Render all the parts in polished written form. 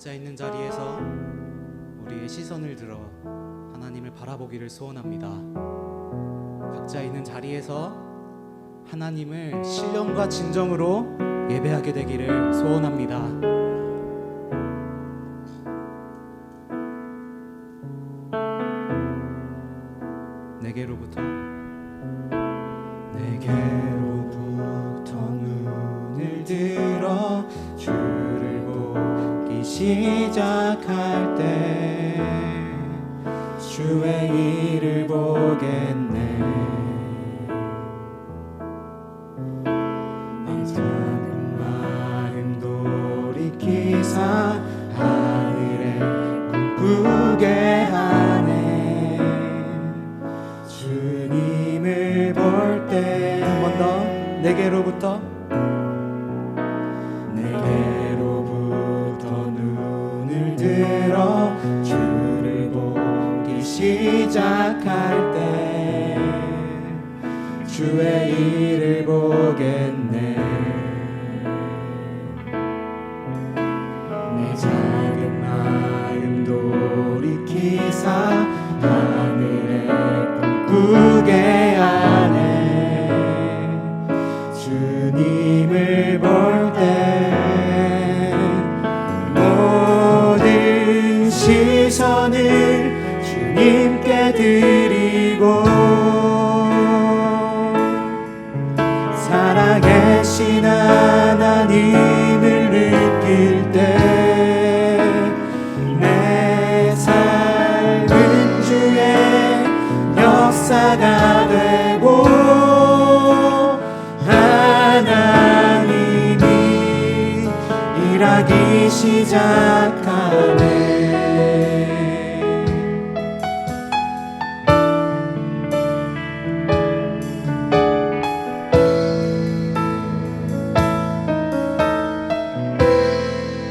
각자 있는 자리에서 우리의 시선을 들어 하나님을 바라보기를 소원합니다. 각자 있는 자리에서 하나님을 신령과 진정으로 예배하게 되기를 소원합니다. 내게로부터 눈을 들어 주를 보기 시작할 때 주의 일을 보겠네. 내 작은 마음 돌이키사 하늘에 꿈꾸게 하네. 주님을 볼 때 한 번 더 내게로부터 눈을 들어 주를 보기 시작할 때 주의 일을 보겠네. 내 작은 마음 돌이키사 하늘에 꿈꾸게 하네. 주님을 볼 때 모든 시선을 주님께 드리고 살아계신 하나님을 느낄 때 내 삶은 주의 역사가 되고 하나님이 일하기 시작하네.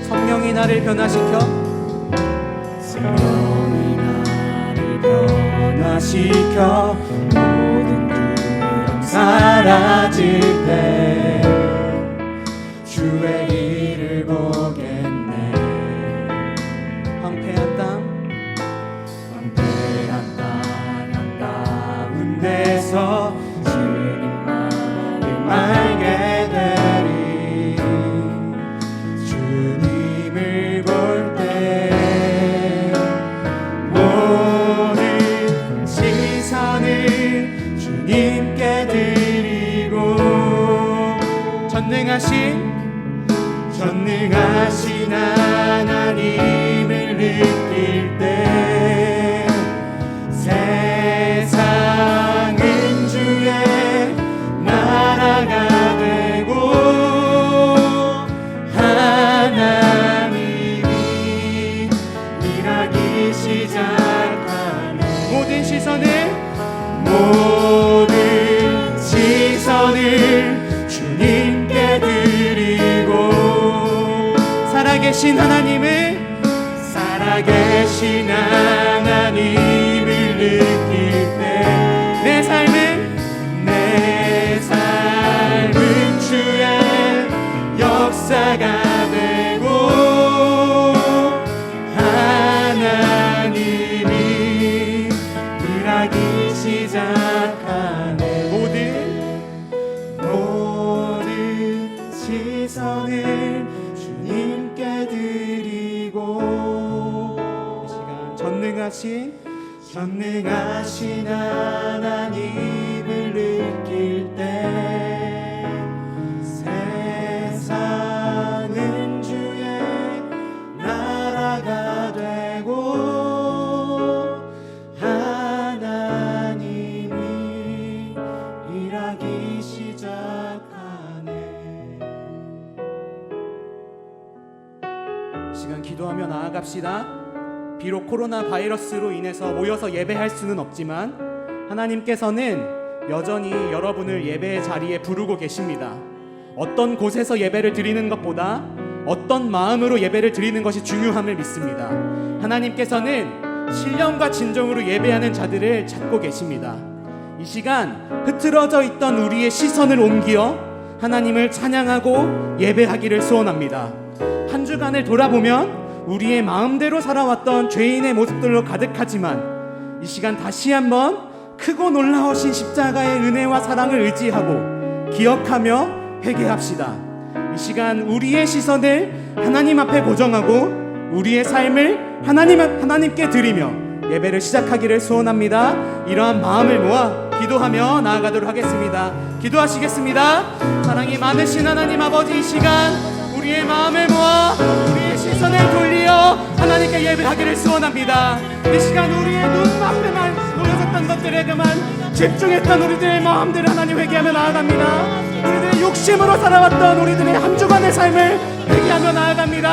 성령이 나를 변화시켜 모든 두려움 사라질 때 주의 일을 보겠네. 황폐한 땅 한가운데서 주님만을 알게 되리. 주님을 볼 때 모든 시선을 주님께 드리고 전능하신 하나님을 느낄 때 세상은 주의 나라가 되고 하나님이 일하기 시작하네. 모든 시선을 주님께 드리고 살아계신 하나님을 느낄 때 내 삶은 주의 역사가 되고 하나님이 일하기 시작하네. 모든 시선을 주님께 드리고 이 시간 전능하신 하나님을 느낄 때 세상은 주의 나라가 되고 하나님이 일하기 시작하네. 시간 기도하며 나아갑시다. 비록 코로나 바이러스로 인해서 모여서 예배할 수는 없지만 하나님께서는 여전히 여러분을 예배의 자리에 부르고 계십니다. 어떤 곳에서 예배를 드리는 것보다 어떤 마음으로 예배를 드리는 것이 중요함을 믿습니다. 하나님께서는 신령과 진정으로 예배하는 자들을 찾고 계십니다. 이 시간 흐트러져 있던 우리의 시선을 옮겨 하나님을 찬양하고 예배하기를 소원합니다. 한 주간을 돌아보면 우리의 마음대로 살아왔던 죄인의 모습들로 가득하지만 이 시간 다시 한번 크고 놀라우신 십자가의 은혜와 사랑을 의지하고 기억하며 회개합시다. 이 시간 우리의 시선을 하나님 앞에 고정하고 우리의 삶을 하나님께 드리며 예배를 시작하기를 소원합니다. 이러한 마음을 모아 기도하며 나아가도록 하겠습니다. 기도하시겠습니다. 사랑이 많으신 하나님 아버지, 이 시간 우리의 마음을 모아 우리의 시선을 돌리어 하나님께 예배하기를 소원합니다. 이 시간 우리의 눈 앞에만 놓여졌던 것들에게만 집중했던 우리들의 마음들을 하나님 회개하며 나아갑니다. 우리들의 욕심으로 살아왔던 우리들의 한 주간의 삶을 회개하며 나아갑니다.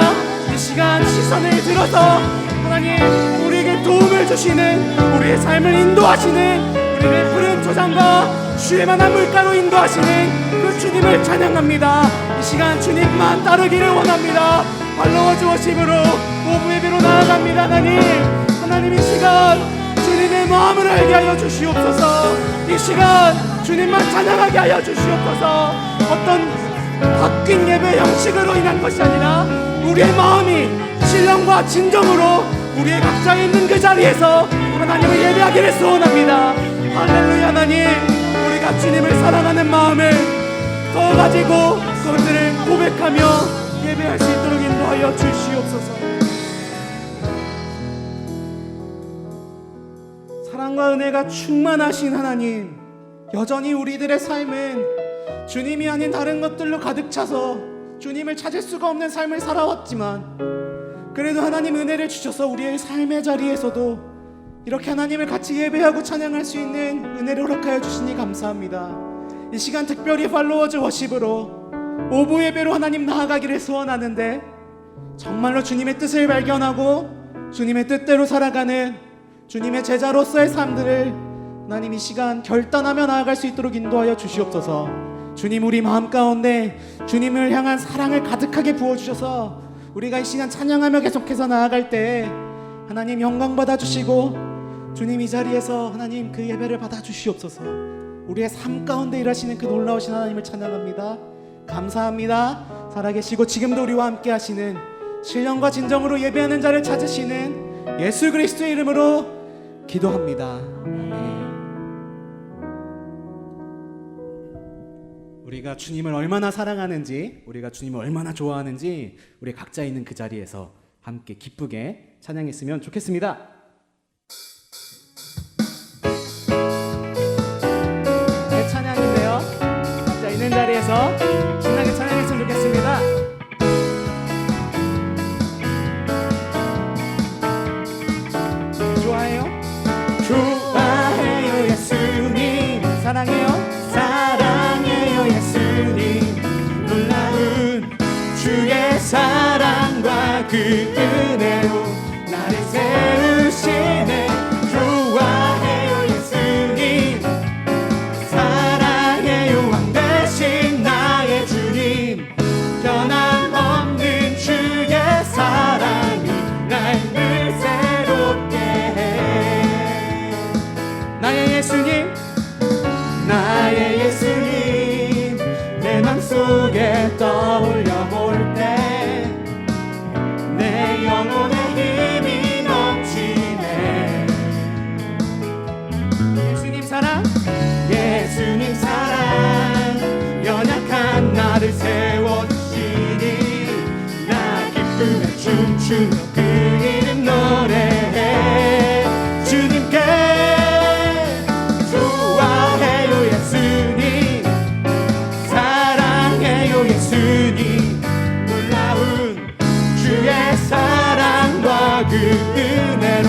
이 시간 시선을 들어서 하나님 우리에게 도움을 주시는, 우리의 삶을 인도하시는, 우리를 푸른 초장과 주의 만한 물가로 인도하시는 그 주님을 찬양합니다. 이 시간 주님만 따르기를 원합니다. 팔로워즈 워십으로 오브 예배로 나아갑니다. 하나님 이 시간 주님의 마음을 알게 하여 주시옵소서. 이 시간 주님만 찬양하게 하여 주시옵소서. 어떤 바뀐 예배 형식으로 인한 것이 아니라 우리의 마음이 신령과 진정으로 우리의 각자 있는 그 자리에서 하나님을 예배하기를 소원합니다. 할렐루야. 하나님, 우리가 주님을 사랑하는 마음을 더 가지고 그것들을 고백하며 예배할 수 있도록 인도하여 주시옵소서. 사랑과 은혜가 충만하신 하나님, 여전히 우리들의 삶은 주님이 아닌 다른 것들로 가득 차서 주님을 찾을 수가 없는 삶을 살아왔지만, 그래도 하나님 은혜를 주셔서 우리의 삶의 자리에서도 이렇게 하나님을 같이 예배하고 찬양할 수 있는 은혜를 허락하여 주시니 감사합니다. 이 시간 특별히 팔로워즈 워십으로 오브 예배로 하나님 나아가기를 소원하는데, 정말로 주님의 뜻을 발견하고 주님의 뜻대로 살아가는 주님의 제자로서의 삶들을 하나님 이 시간 결단하며 나아갈 수 있도록 인도하여 주시옵소서. 주님, 우리 마음 가운데 주님을 향한 사랑을 가득하게 부어주셔서 우리가 이 시간 찬양하며 계속해서 나아갈 때 하나님 영광 받아주시고, 주님 이 자리에서 하나님 그 예배를 받아주시옵소서. 우리의 삶 가운데 일하시는 그 놀라우신 하나님을 찬양합니다. 감사합니다. 살아계시고 지금도 우리와 함께 하시는, 신령과 진정으로 예배하는 자를 찾으시는 예수 그리스도의 이름으로 기도합니다. 우리가 주님을 얼마나 사랑하는지, 우리가 주님을 얼마나 좋아하는지 우리 각자 있는 그 자리에서 함께 기쁘게 찬양했으면 좋겠습니다. 제 찬양인데요, 각자 있는 자리에서 신나게 찬양했으면 좋겠습니다. 좋아해요? 좋아해요 예수님, 사랑해요? 사랑해요 예수님. 놀라운 주의 사랑과 그 은혜로 나를 세우시네. 좋아해요 예수님, 사랑해요 왕 되신 나의 주님. 변함없는 주의 사랑이 날 늘 새롭게 해. 나의 예수님, 나의 예수님, 내 맘속에 떠올려 볼 때 내 영혼에 힘이 넘치네. 예수님 사랑, 예수님 사랑, 연약한 나를 세워주시니 나 기쁨에 춤추며 그 이름 노래해. 주님께 좋아해요 예수님, 사랑해요 예수님. 놀라운 주의 사랑과 그 은혜로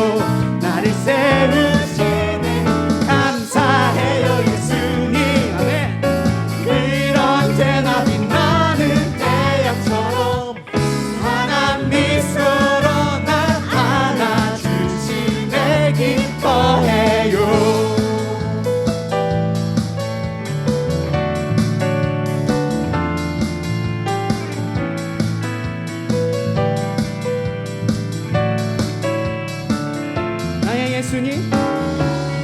나를 세우시네. 감사해요 예수님. 아멘. 그런 때나 빛나는 태양처럼 환한 미소로 날 안아주시네. 기뻐해요. 예수님,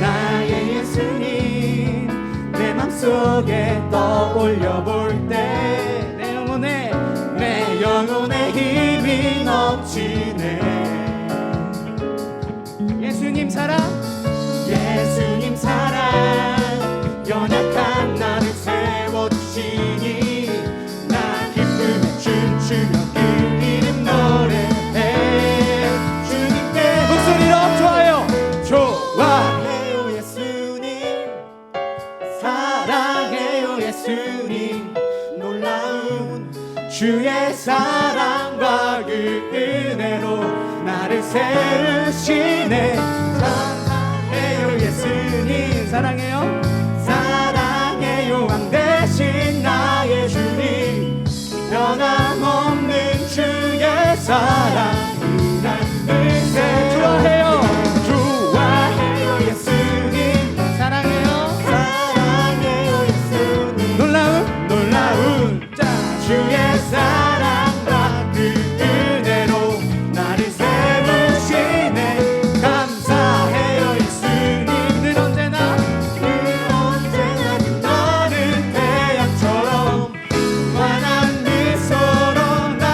나의 예수님, 내 맘속에 떠올려 볼 때 내 영혼에 힘이 힘이 넘치네. 예수님 사랑, 예수님 사랑, 연약한 나를 세워주시니 나 기쁨에 춤추며 그 이름 노래해. 주님께 목소리로 좋아요. 좋아해요 예수님, 사랑해요 예수님, 놀라운 주의 사랑과 그 은혜로 나를 세우시네. 사랑해요 예수님, 사랑해요, 사랑해요 왕 대신 나의 주님, 변함없는 주의 사랑 날 은혜. 좋아해요, 좋아해요 예수님, 사랑해요, 사랑해요 예수님, 놀라운 주의 사랑과 그 은혜로 나를 세우시네. 감사해요 예수님, 늘 언제나 너는 태양처럼 환한 미소로 날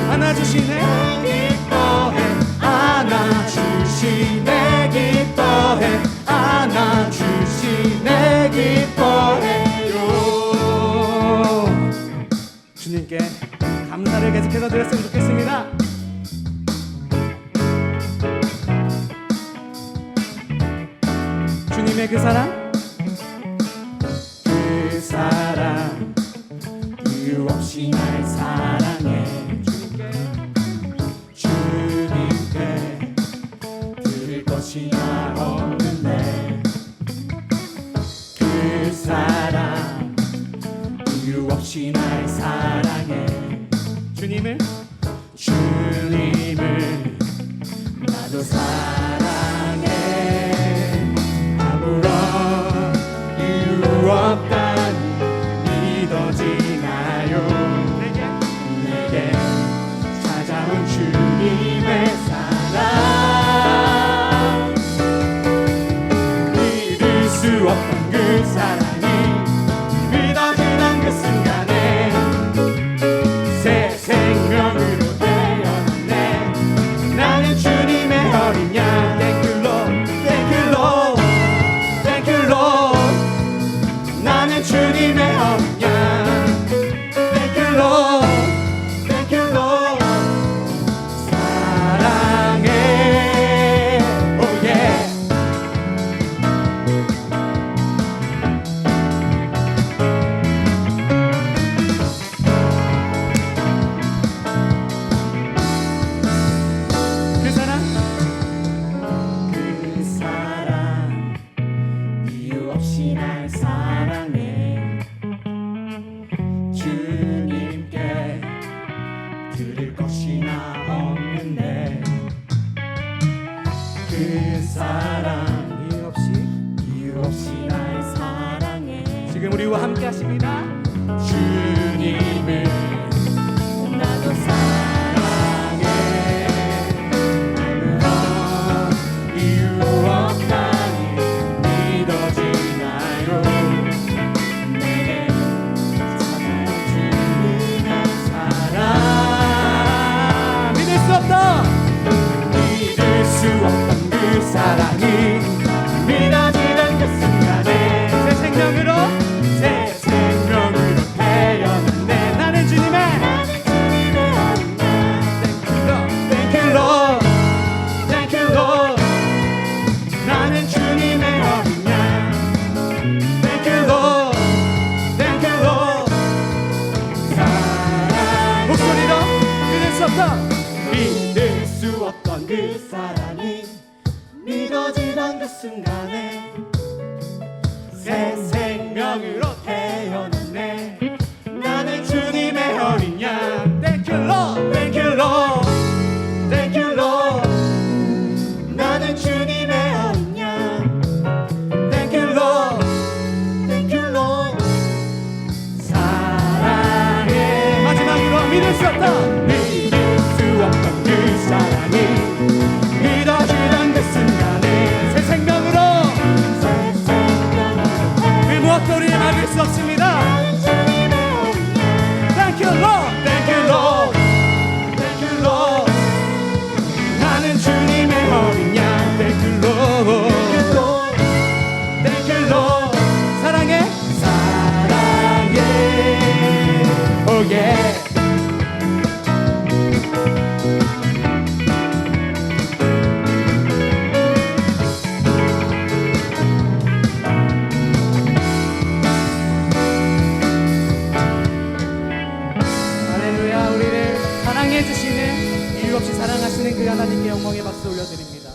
안아주시네. 기뻐해 안아주시네, 기뻐해 안아주시네, 기뻐해요. 주님께 감사를 계속해서 드렸으면 좋겠습니다. 주님의 그 사랑, 그 사랑 이유 없이 날 사랑해. 주님께 드릴 것이 나 없는데 그 사랑 이유 없이 날 사랑해. 주님을 나도 사랑해. 아무런 이유 없다니 믿어지나요. 내게 찾아온 주님의 사랑, 믿을 수 없던 그 사랑이 믿어지는 그 순간에 새 생명으로 태어났네. 나는 주님의 어린 양. Thank you Lord, Thank you Lord, Thank you Lord. 나는 주님의 어린 양. Thank you Lord, Thank you Lord. 사랑해, oh yeah. 그 사랑, 그 사랑 이유 없이 날 사랑해. 주님께 드릴 것이 나 없는데 그 사랑 이유 없이 날 사랑해. 지금 우리와 함께 하십니다. 주님을 나도 사랑해. 아무런 이유 없다니 믿어지나요. 내게 찾아온 주님의 사랑, 믿을 수 없던 그 사랑이 믿어지는 그 순간에 새 생명으로 사랑해 주시는, 이유 없이 사랑하시는 그 하나님께 영광의 박수 올려드립니다.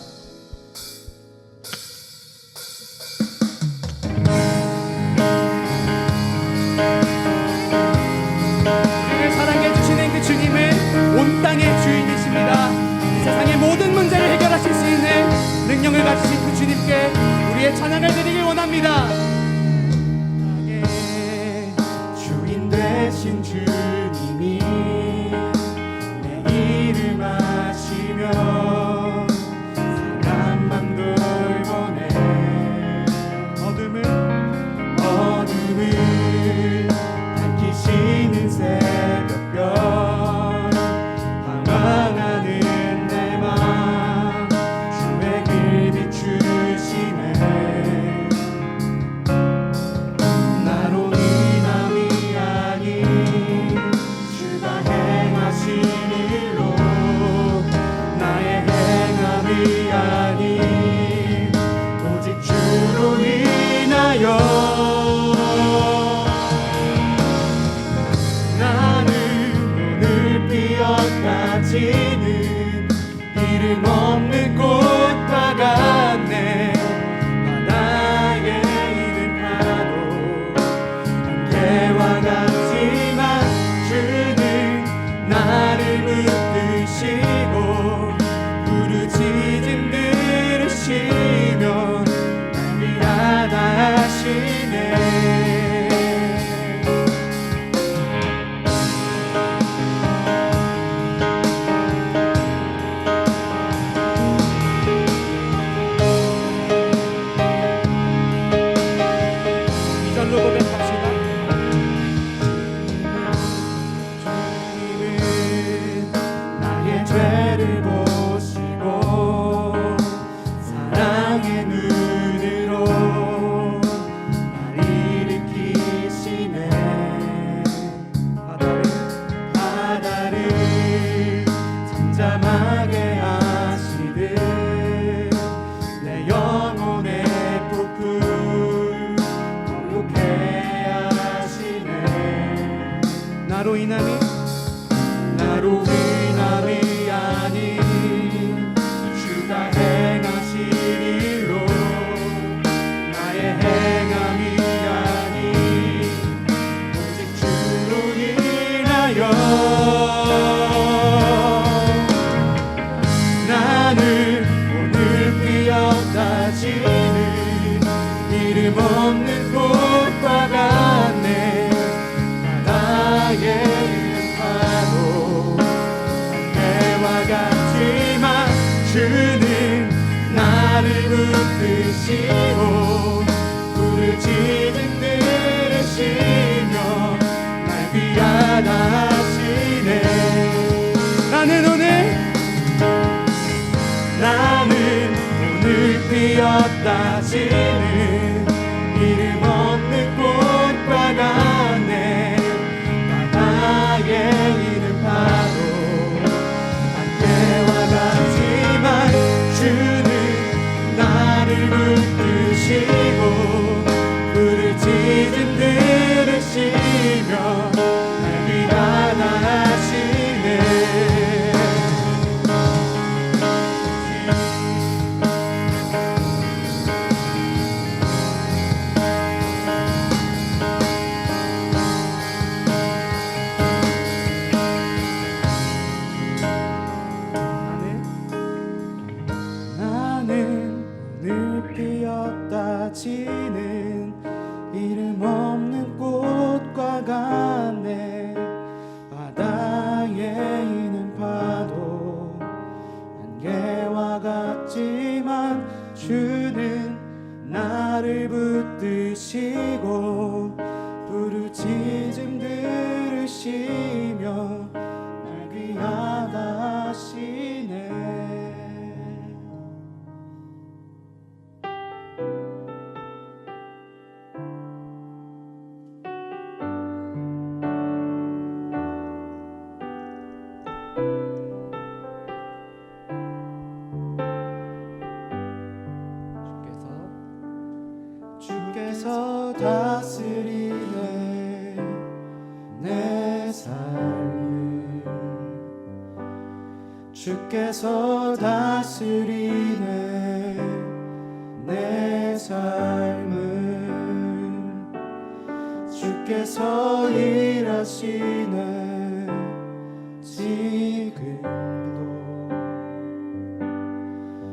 우리를 사랑해 주시는 그 주님은 온 땅의 주인이십니다. 이 세상의 모든 문제를 해결하실 수 있는 능력을 가지신 그 주님께 우리의 찬양을 드리길 원합니다. 주인 되신 주님이 내 이름 아시며 사랑만 돌보네. 어둠을 밝히시는 새벽별, 방황하는 내 맘 주의 길 비추시네. 나로 인함이 아닌 주가 행하신 일로, 나의 행함이 아닌 오직 주로 인하여 지는 이름 없는 꽃과 같네. 바다에 있는 파도 안개와 같지만 주는 나를 붙드시고 부르짖음 들으시며 날 위하다 하시네. 죄를 보시고 사랑의 눈으로 날 일으키시네. 바다를 잠잠하게 하시듯 내 영혼의 폭풍 거룩해 하시네. 나로 인함이 아닌 주가 행하신 일로, 나의 행함이 아닌 오직 주로 인하여 나는 오늘 피었다 지는 이름 없는 꽃과 같네. 바다에 같지만 주는 나를 붙드시고 부르짖음 들으시며 날 위하다 하시네. 나는 오늘 피었다 지는 이름 없는 꽃과 같네. 바다에 있는 파도 같지만 주는 나를 붙드시고 부르짖음 들으시며 날 위하다 하시네. 지는 이름 없는 꽃과 같네. 바다에 있는 파도 안개와 같지만 주는 나를 붙드시고 부르짖음 들으시며 날 귀하다 하시네. 주께서 다스리네 내 삶을, 주께서 다스리네 내 삶을 주께서 일하시네 지금도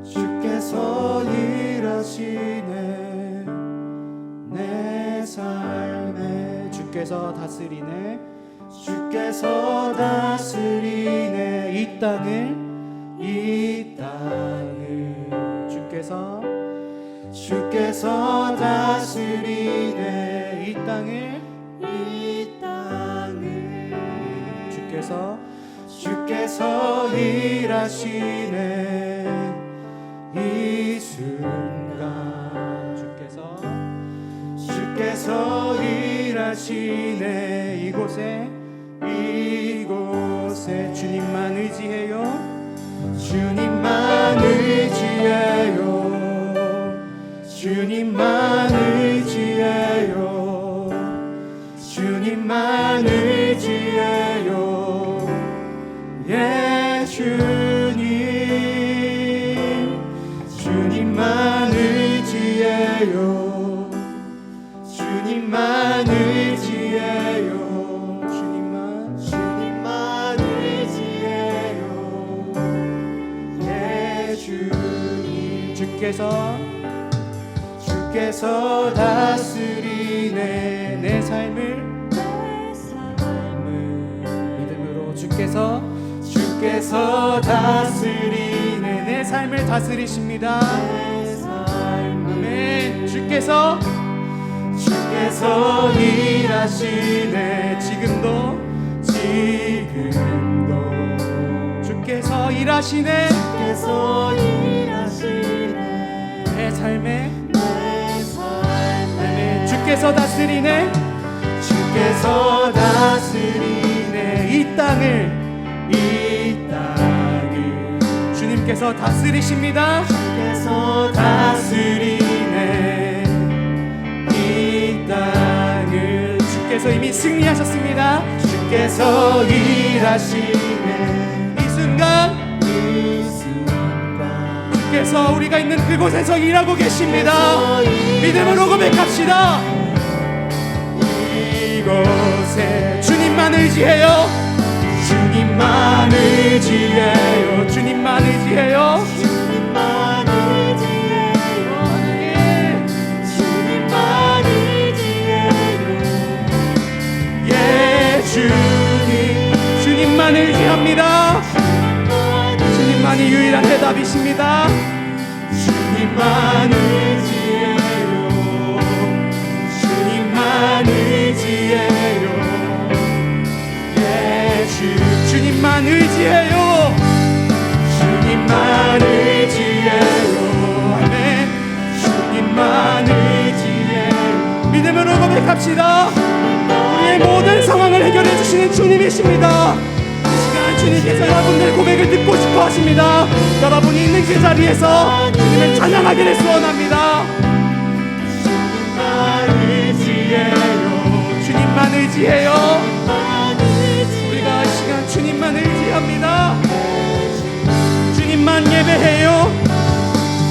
주께서 일하시네 내 삶에 주께서 다스리네 주께서 다스리네 이 땅을 주께서 다스리네 이 땅을 주께서 일하시네 이 순간 주께서 일하시네 이곳에 주님만 의지해요 주님만 의지해요 주님만 의지해요 주님만 의지해요 예 주님만 의지해요 주님만 의지해요 주님만 의지해요 예 주님 주께서 다스리네 내 삶을 믿음으로 주께서 다스리네 내 삶을 다스리십니다 아멘 주께서 일하시네 지금도 주께서 일하시네 내 삶에 아멘 주께서 다스리네 이 땅을 주님께서 다스리십니다 주께서 다스리네 이 땅을 주께서 이미 승리하셨습니다 주께서 일하시네 이 순간 주께서 우리가 있는 그곳에서 일하고 계십니다 믿음으로 고백합시다 이곳에 주님만 의지해요 주님만 의지해요 주님만 의지해요 주님만 의지해요 예 주님만 의지합니다 주님만이 유일한 해답이십니다 주님만 의지해요 주님만 의지해요 예 주님만 의지해요 주님만 의지해요 아멘 주님만 의지해요 믿음으로 고백합시다 우리의 모든 상황을 해결해 주시는 주님이십니다 이 시간 주님께서 여러분들의 고백을 듣고 싶어 하십니다 여러분이 있는 그 자리에서 주님을 찬양하기를 소원합니다 주님만 의지해요 우리가 이 시간 주님만 의지합니다 주님만 예배해요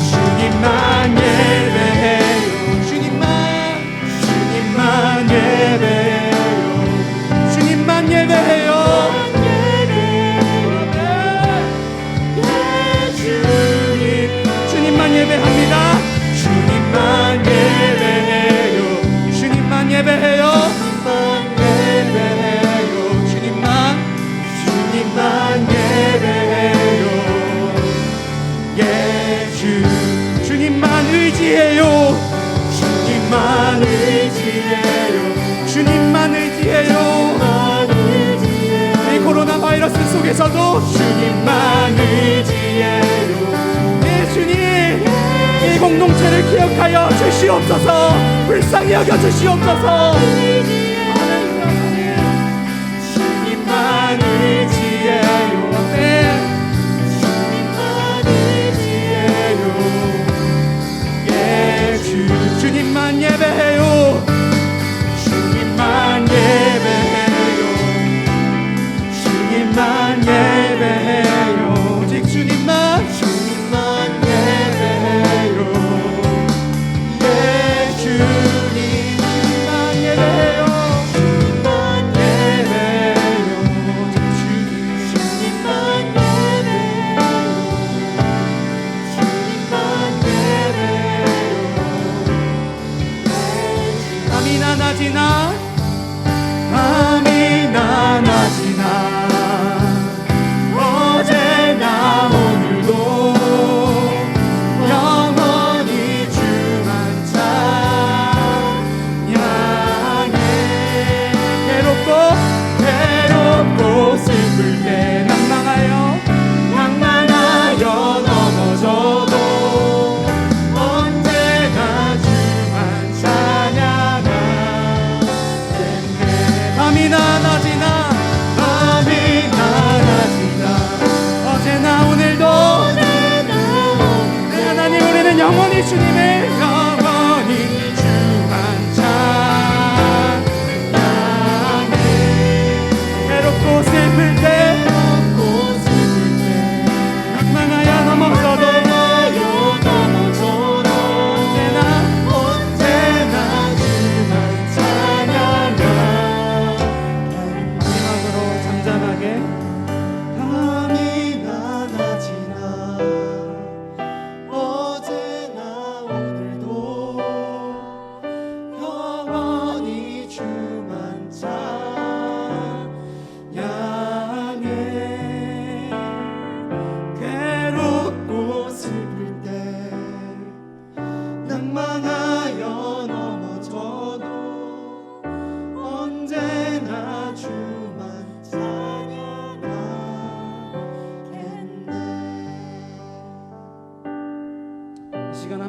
주님만 예배해요 주님만 예배해요 주님만 예배해요 주님만 예배합니다 주님만 예배해요 주님만 예배해요 주님만 예배해요 예 주님만 의지해요 주님만 의지해요 주님만 의지해요 이 코로나 바이러스 속에서도 주님만 의지해요 예 주님 이 공동체를 기억하여 주시옵소서 불쌍히 여겨 주시옵소서 주님만 의지해요 주님만 의지해요 예 주님만 예배해요 주님만 예배해요 주님만 예배해요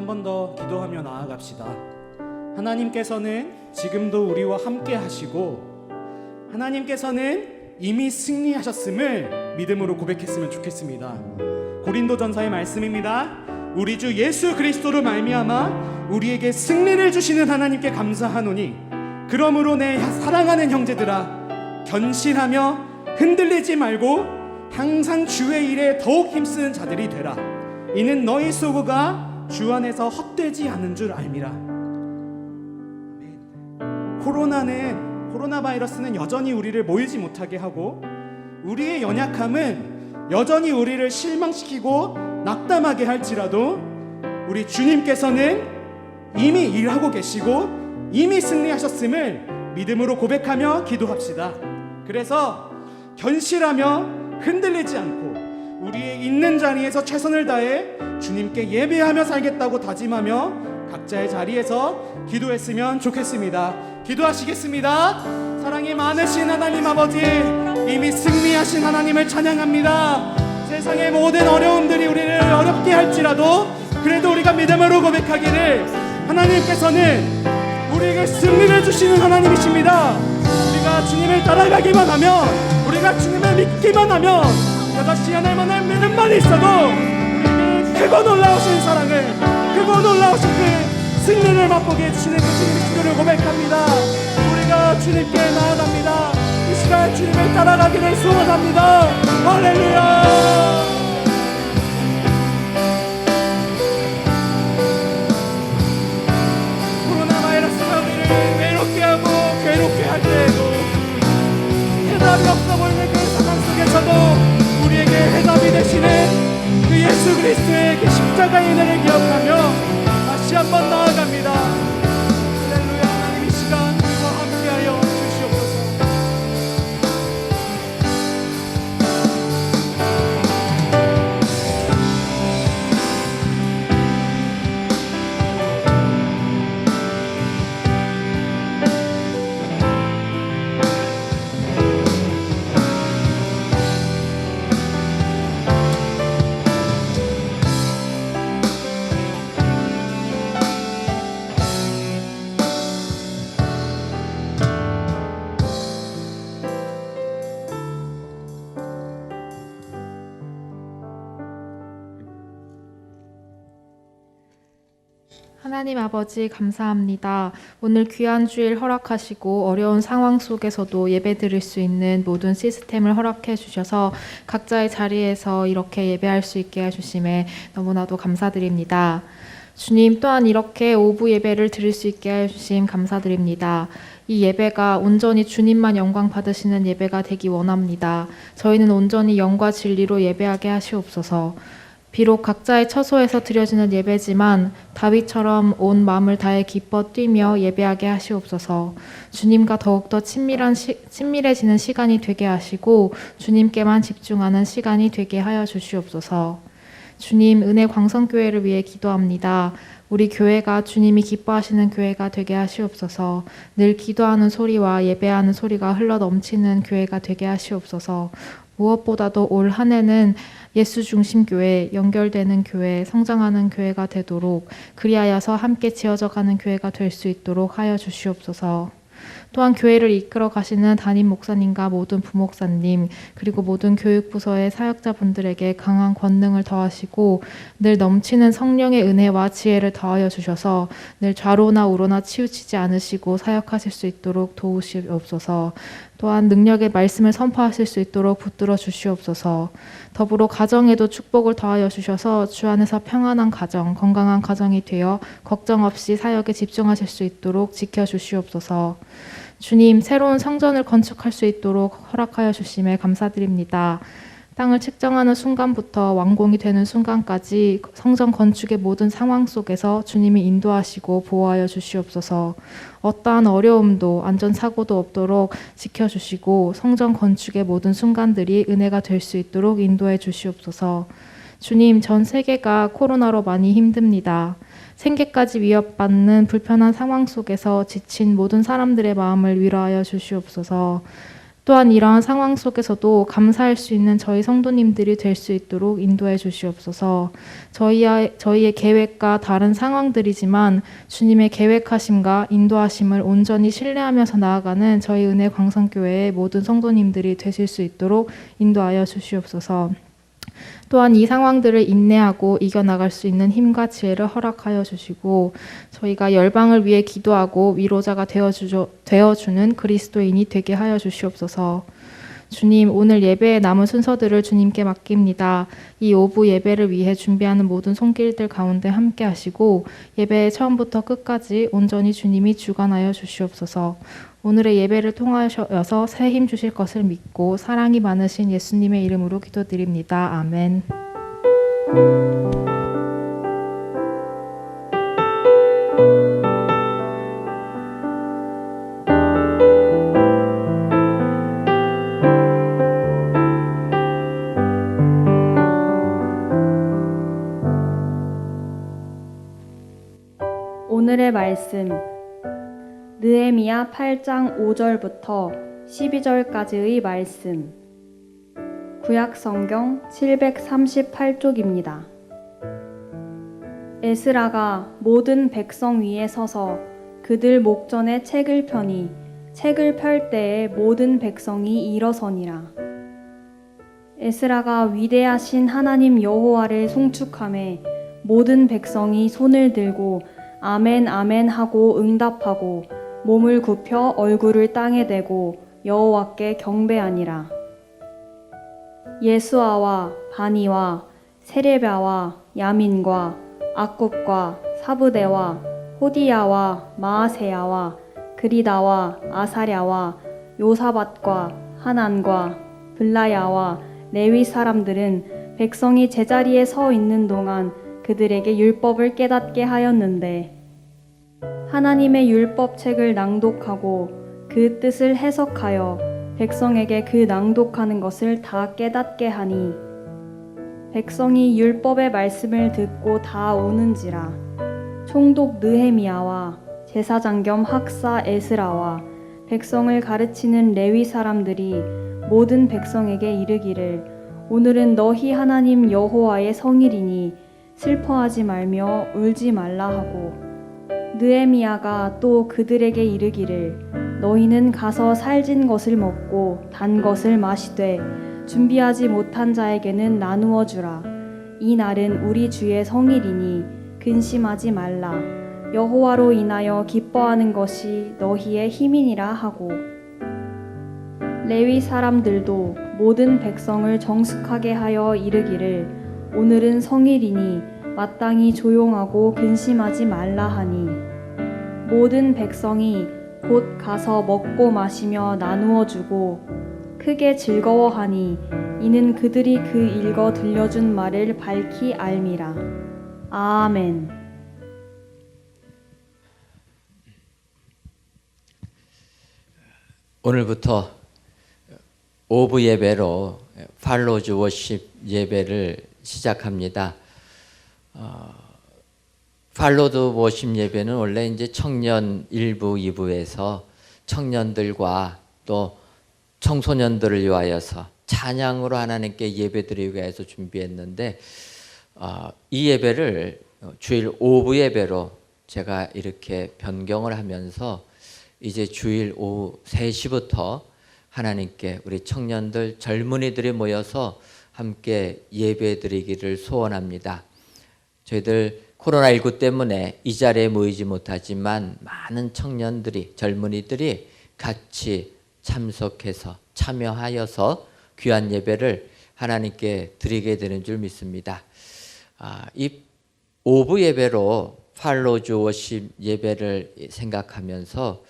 한 번 더 기도하며 나아갑시다. 하나님께서는 지금도 우리와 함께 하시고 하나님께서는 이미 승리하셨음을 믿음으로 고백했으면 좋겠습니다. 고린도전서의 말씀입니다. 우리 주 예수 그리스도로 말미암아 우리에게 승리를 주시는 하나님께 감사하노니 그러므로 내 사랑하는 형제들아 견실하며 흔들리지 말고 항상 주의 일에 더욱 힘쓰는 자들이 되라. 이는 너희 소고가 주 안에서 헛되지 않은 줄 알미라. 코로나 바이러스는 여전히 우리를 모이지 못하게 하고 우리의 연약함은 여전히 우리를 실망시키고 낙담하게 할지라도 우리 주님께서는 이미 일하고 계시고 이미 승리하셨음을 믿음으로 고백하며 기도합시다. 그래서 견실하며 흔들리지 않고 우리의 있는 자리에서 최선을 다해 주님께 예배하며 살겠다고 다짐하며 각자의 자리에서 기도했으면 좋겠습니다. 기도하시겠습니다. 사랑이 많으신 하나님 아버지, 이미 승리하신 하나님을 찬양합니다. 세상의 모든 어려움들이 우리를 어렵게 할지라도 그래도 우리가 믿음으로 고백하기를 하나님께서는 우리에게 승리를 주시는 하나님이십니다. 우리가 주님을 따라가기만 하면, 우리가 주님을 믿기만 하면, 여자씨 하나님만의 믿음만 있어도 우리에게 크고 놀라우신 사랑을, 크고 놀라우신 그 승리를 맛보게 해주시는 그 주님의 기도를 고백합니다. 우리가 주님께 나아갑니다. 이 시간 주님을 따라가기를 소원합니다. 할렐루야. 코로나 바이러스가 우리를 외롭게 하고 괴롭게 할 때에도 해답이 없어 보이는 그 상황 속에서도 우리에게 해답이 되시는 그 예수 그리스도의 그 십자가의 은혜를 기억하며 다시 한번 나아갑니다. 할렐루야. 하나님 이 시간 우리와 함께하여 주시옵소서. 하나님 아버지 감사합니다. 오늘 귀한 주일 허락하시고 어려운 상황 속에서도 예배 드릴 수 있는 모든 시스템을 허락해 주셔서 각자의 자리에서 이렇게 예배할 수 있게 해주심에 너무나도 감사드립니다. 주님, 또한 이렇게 오부 예배를 드릴 수 있게 해주심 감사드립니다. 이 예배가 온전히 주님만 영광 받으시는 예배가 되기 원합니다. 저희는 온전히 영과 진리로 예배하게 하시옵소서. 비록 각자의 처소에서 드려지는 예배지만 다윗처럼 온 마음을 다해 기뻐 뛰며 예배하게 하시옵소서. 주님과 더욱더 친밀해지는 시간이 되게 하시고 주님께만 집중하는 시간이 되게 하여 주시옵소서. 주님, 은혜 광성교회를 위해 기도합니다. 우리 교회가 주님이 기뻐하시는 교회가 되게 하시옵소서. 늘 기도하는 소리와 예배하는 소리가 흘러 넘치는 교회가 되게 하시옵소서. 무엇보다도 올 한 해는 예수 중심 교회, 연결되는 교회, 성장하는 교회가 되도록 그리하여서 함께 지어져가는 교회가 될 수 있도록 하여 주시옵소서. 또한 교회를 이끌어 가시는 담임 목사님과 모든 부목사님 그리고 모든 교육부서의 사역자분들에게 강한 권능을 더하시고 늘 넘치는 성령의 은혜와 지혜를 더하여 주셔서 늘 좌로나 우로나 치우치지 않으시고 사역하실 수 있도록 도우시옵소서. 또한 능력의 말씀을 선포하실 수 있도록 붙들어 주시옵소서. 더불어 가정에도 축복을 더하여 주셔서 주 안에서 평안한 가정, 건강한 가정이 되어 걱정 없이 사역에 집중하실 수 있도록 지켜주시옵소서. 주님, 새로운 성전을 건축할 수 있도록 허락하여 주심에 감사드립니다. 땅을 책정하는 순간부터 완공이 되는 순간까지 성전 건축의 모든 상황 속에서 주님이 인도하시고 보호하여 주시옵소서. 어떠한 어려움도 안전사고도 없도록 지켜주시고 성전 건축의 모든 순간들이 은혜가 될 수 있도록 인도해 주시옵소서. 주님, 전 세계가 코로나로 많이 힘듭니다. 생계까지 위협받는 불편한 상황 속에서 지친 모든 사람들의 마음을 위로하여 주시옵소서. 또한 이러한 상황 속에서도 감사할 수 있는 저희 성도님들이 될 수 있도록 인도해 주시옵소서. 저희의 계획과 다른 상황들이지만 주님의 계획하심과 인도하심을 온전히 신뢰하면서 나아가는 저희 은혜 광성교회의 모든 성도님들이 되실 수 있도록 인도하여 주시옵소서. 또한 이 상황들을 인내하고 이겨나갈 수 있는 힘과 지혜를 허락하여 주시고 저희가 열방을 위해 기도하고 위로자가 되어주는 그리스도인이 되게 하여 주시옵소서. 주님, 오늘 예배의 남은 순서들을 주님께 맡깁니다. 이 오부 예배를 위해 준비하는 모든 손길들 가운데 함께 하시고 예배의 처음부터 끝까지 온전히 주님이 주관하여 주시옵소서. 오늘의 예배를 통하여서 새 힘 주실 것을 믿고 사랑이 많으신 예수님의 이름으로 기도드립니다. 아멘. 오늘의 말씀 느헤미야 8장 5절부터 12절까지의 말씀. 구약 성경 738쪽입니다. 에스라가 모든 백성 위에 서서 그들 목전에 책을 펴니 책을 펼 때에 모든 백성이 일어서니라. 에스라가 위대하신 하나님 여호와를 송축하매 모든 백성이 손을 들고 아멘 아멘 하고 응답하고 몸을 굽혀 얼굴을 땅에 대고 여호와께 경배하니라. 예수아와 바니와 세레비아와 야민과 악굽과 사부대와 호디야와 마아세야와 그리다와 아사랴와 요사밧과 하난과 블라야와 레위 사람들은 백성이 제자리에 서 있는 동안 그들에게 율법을 깨닫게 하였는데 하나님의 율법책을 낭독하고 그 뜻을 해석하여 백성에게 그 낭독하는 것을 다 깨닫게 하니 백성이 율법의 말씀을 듣고 다 우는지라. 총독 느헤미야와 제사장 겸 학사 에스라와 백성을 가르치는 레위 사람들이 모든 백성에게 이르기를 오늘은 너희 하나님 여호와의 성일이니 슬퍼하지 말며 울지 말라 하고 느헤미야가 또 그들에게 이르기를 너희는 가서 살진 것을 먹고 단 것을 마시되 준비하지 못한 자에게는 나누어 주라. 이 날은 우리 주의 성일이니 근심하지 말라. 여호와로 인하여 기뻐하는 것이 너희의 힘이니라 하고 레위 사람들도 모든 백성을 정숙하게 하여 이르기를 오늘은 성일이니 마땅히 조용하고 근심하지 말라 하니 모든 백성이 곧 가서 먹고 마시며 나누어 주고 크게 즐거워하니 이는 그들이 그 읽어 들려준 말을 밝히 알미라. 아멘. 오늘부터 오브 예배로 팔로즈 워십 예배를 시작합니다. 팔로드 워십 예배는 원래 이제 청년 1부, 2부에서 청년들과 또 청소년들을 위하여서 찬양으로 하나님께 예배드리기 위해서 준비했는데 이 예배를 주일 오후 예배로 제가 이렇게 변경을 하면서 이제 주일 오후 3시부터 하나님께 우리 청년들, 젊은이들이 모여서 함께 예배드리기를 소원합니다. 저희들 코로나19 때문에 이 자리에 모이지 못하지만 많은 청년들이, 젊은이들이 같이 참석해서 참여하여서 귀한 예배를 하나님께 드리게 되는 줄 믿습니다. 이 오브 예배로 팔로즈 워십 예배를 생각하면서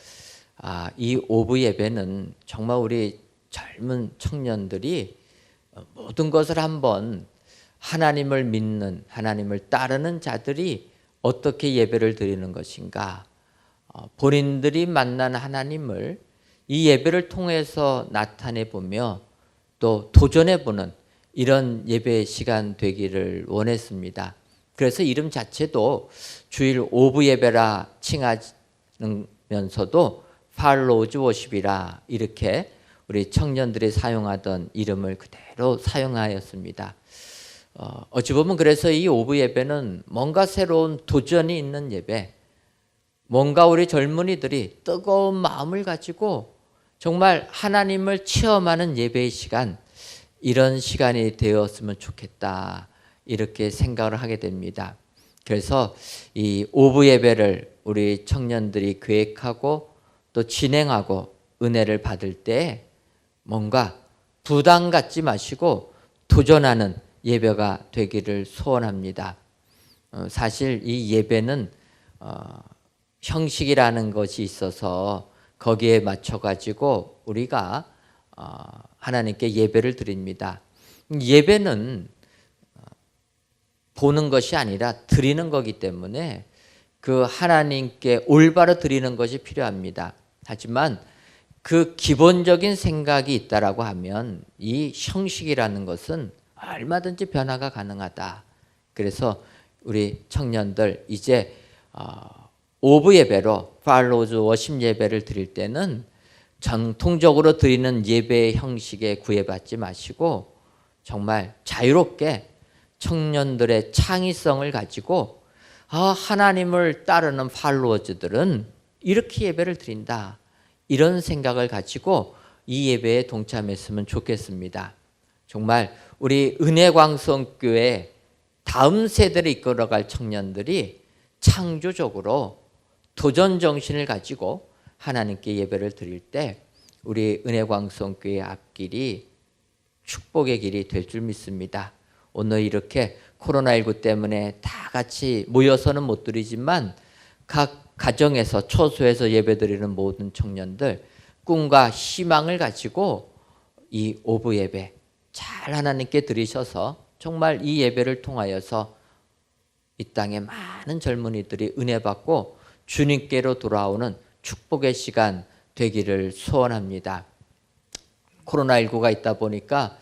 이 오브 예배는 정말 우리 젊은 청년들이 모든 것을 한번 하나님을 믿는, 하나님을 따르는 자들이 어떻게 예배를 드리는 것인가, 본인들이 만난 하나님을 이 예배를 통해서 나타내보며 또 도전해보는 이런 예배 시간 되기를 원했습니다. 그래서 이름 자체도 주일 오브 예배라 칭하면서도 팔로즈 워십이라 이렇게 우리 청년들이 사용하던 이름을 그대로 사용하였습니다. 어찌 보면 그래서 이 오브 예배는 뭔가 새로운 도전이 있는 예배, 뭔가 우리 젊은이들이 뜨거운 마음을 가지고 정말 하나님을 체험하는 예배의 시간, 이런 시간이 되었으면 좋겠다, 이렇게 생각을 하게 됩니다. 그래서 이 오브 예배를 우리 청년들이 계획하고 또 진행하고 은혜를 받을 때 뭔가 부담 갖지 마시고 도전하는 예배가 되기를 소원합니다. 사실 이 예배는 형식이라는 것이 있어서 거기에 맞춰 가지고 우리가 하나님께 예배를 드립니다. 예배는 보는 것이 아니라 드리는 거기 때문에 그 하나님께 올바로 드리는 것이 필요합니다. 하지만 그 기본적인 생각이 있다라고 하면 이 형식이라는 것은 얼마든지 변화가 가능하다. 그래서 우리 청년들 이제 오브 예배로 팔로우즈 워십 예배를 드릴 때는 전통적으로 드리는 예배의 형식에 구애받지 마시고 정말 자유롭게 청년들의 창의성을 가지고 하나님을 따르는 팔로워즈들은 이렇게 예배를 드린다, 이런 생각을 가지고 이 예배에 동참했으면 좋겠습니다. 정말 우리 은혜광성교회 다음 세대를 이끌어갈 청년들이 창조적으로 도전 정신을 가지고 하나님께 예배를 드릴 때 우리 은혜광성교회 앞길이 축복의 길이 될 줄 믿습니다. 오늘 이렇게 코로나19 때문에 다 같이 모여서는 못 드리지만 각 가정에서 초소에서 예배드리는 모든 청년들 꿈과 희망을 가지고 이 오브 예배 잘 하나님께 드리셔서 정말 이 예배를 통하여서 이 땅에 많은 젊은이들이 은혜 받고 주님께로 돌아오는 축복의 시간 되기를 소원합니다. 코로나19가 있다 보니까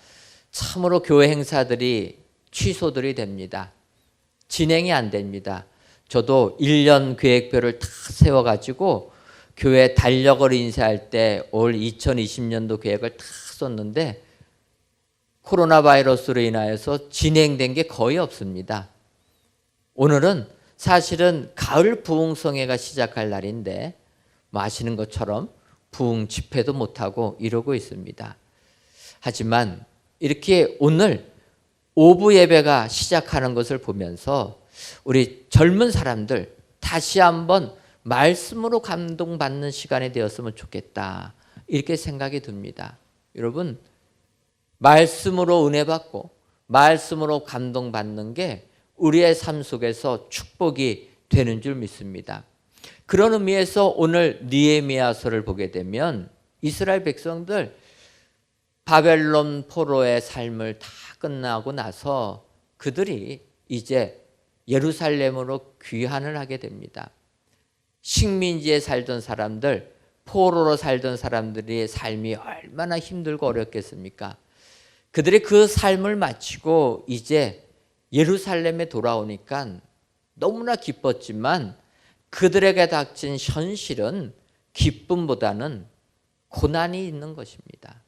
참으로 교회 행사들이 취소들이 됩니다. 진행이 안 됩니다. 저도 1년 계획표를 다 세워가지고 교회 달력을 인쇄할 때 올 2020년도 계획을 다 썼는데 코로나 바이러스로 인하여서 진행된 게 거의 없습니다. 오늘은 사실은 가을 부흥성회가 시작할 날인데 아시는 것처럼 부흥 집회도 못하고 이러고 있습니다. 하지만 이렇게 오늘 오브 예배가 시작하는 것을 보면서 우리 젊은 사람들 다시 한번 말씀으로 감동받는 시간이 되었으면 좋겠다, 이렇게 생각이 듭니다. 여러분, 말씀으로 은혜 받고 말씀으로 감동받는 게 우리의 삶 속에서 축복이 되는 줄 믿습니다. 그런 의미에서 오늘 느헤미야서를 보게 되면 이스라엘 백성들 바벨론 포로의 삶을 다 끝나고 나서 그들이 이제 예루살렘으로 귀환을 하게 됩니다. 식민지에 살던 사람들, 포로로 살던 사람들의 삶이 얼마나 힘들고 어렵겠습니까? 그들이 그 삶을 마치고 이제 예루살렘에 돌아오니까 너무나 기뻤지만 그들에게 닥친 현실은 기쁨보다는 고난이 있는 것입니다.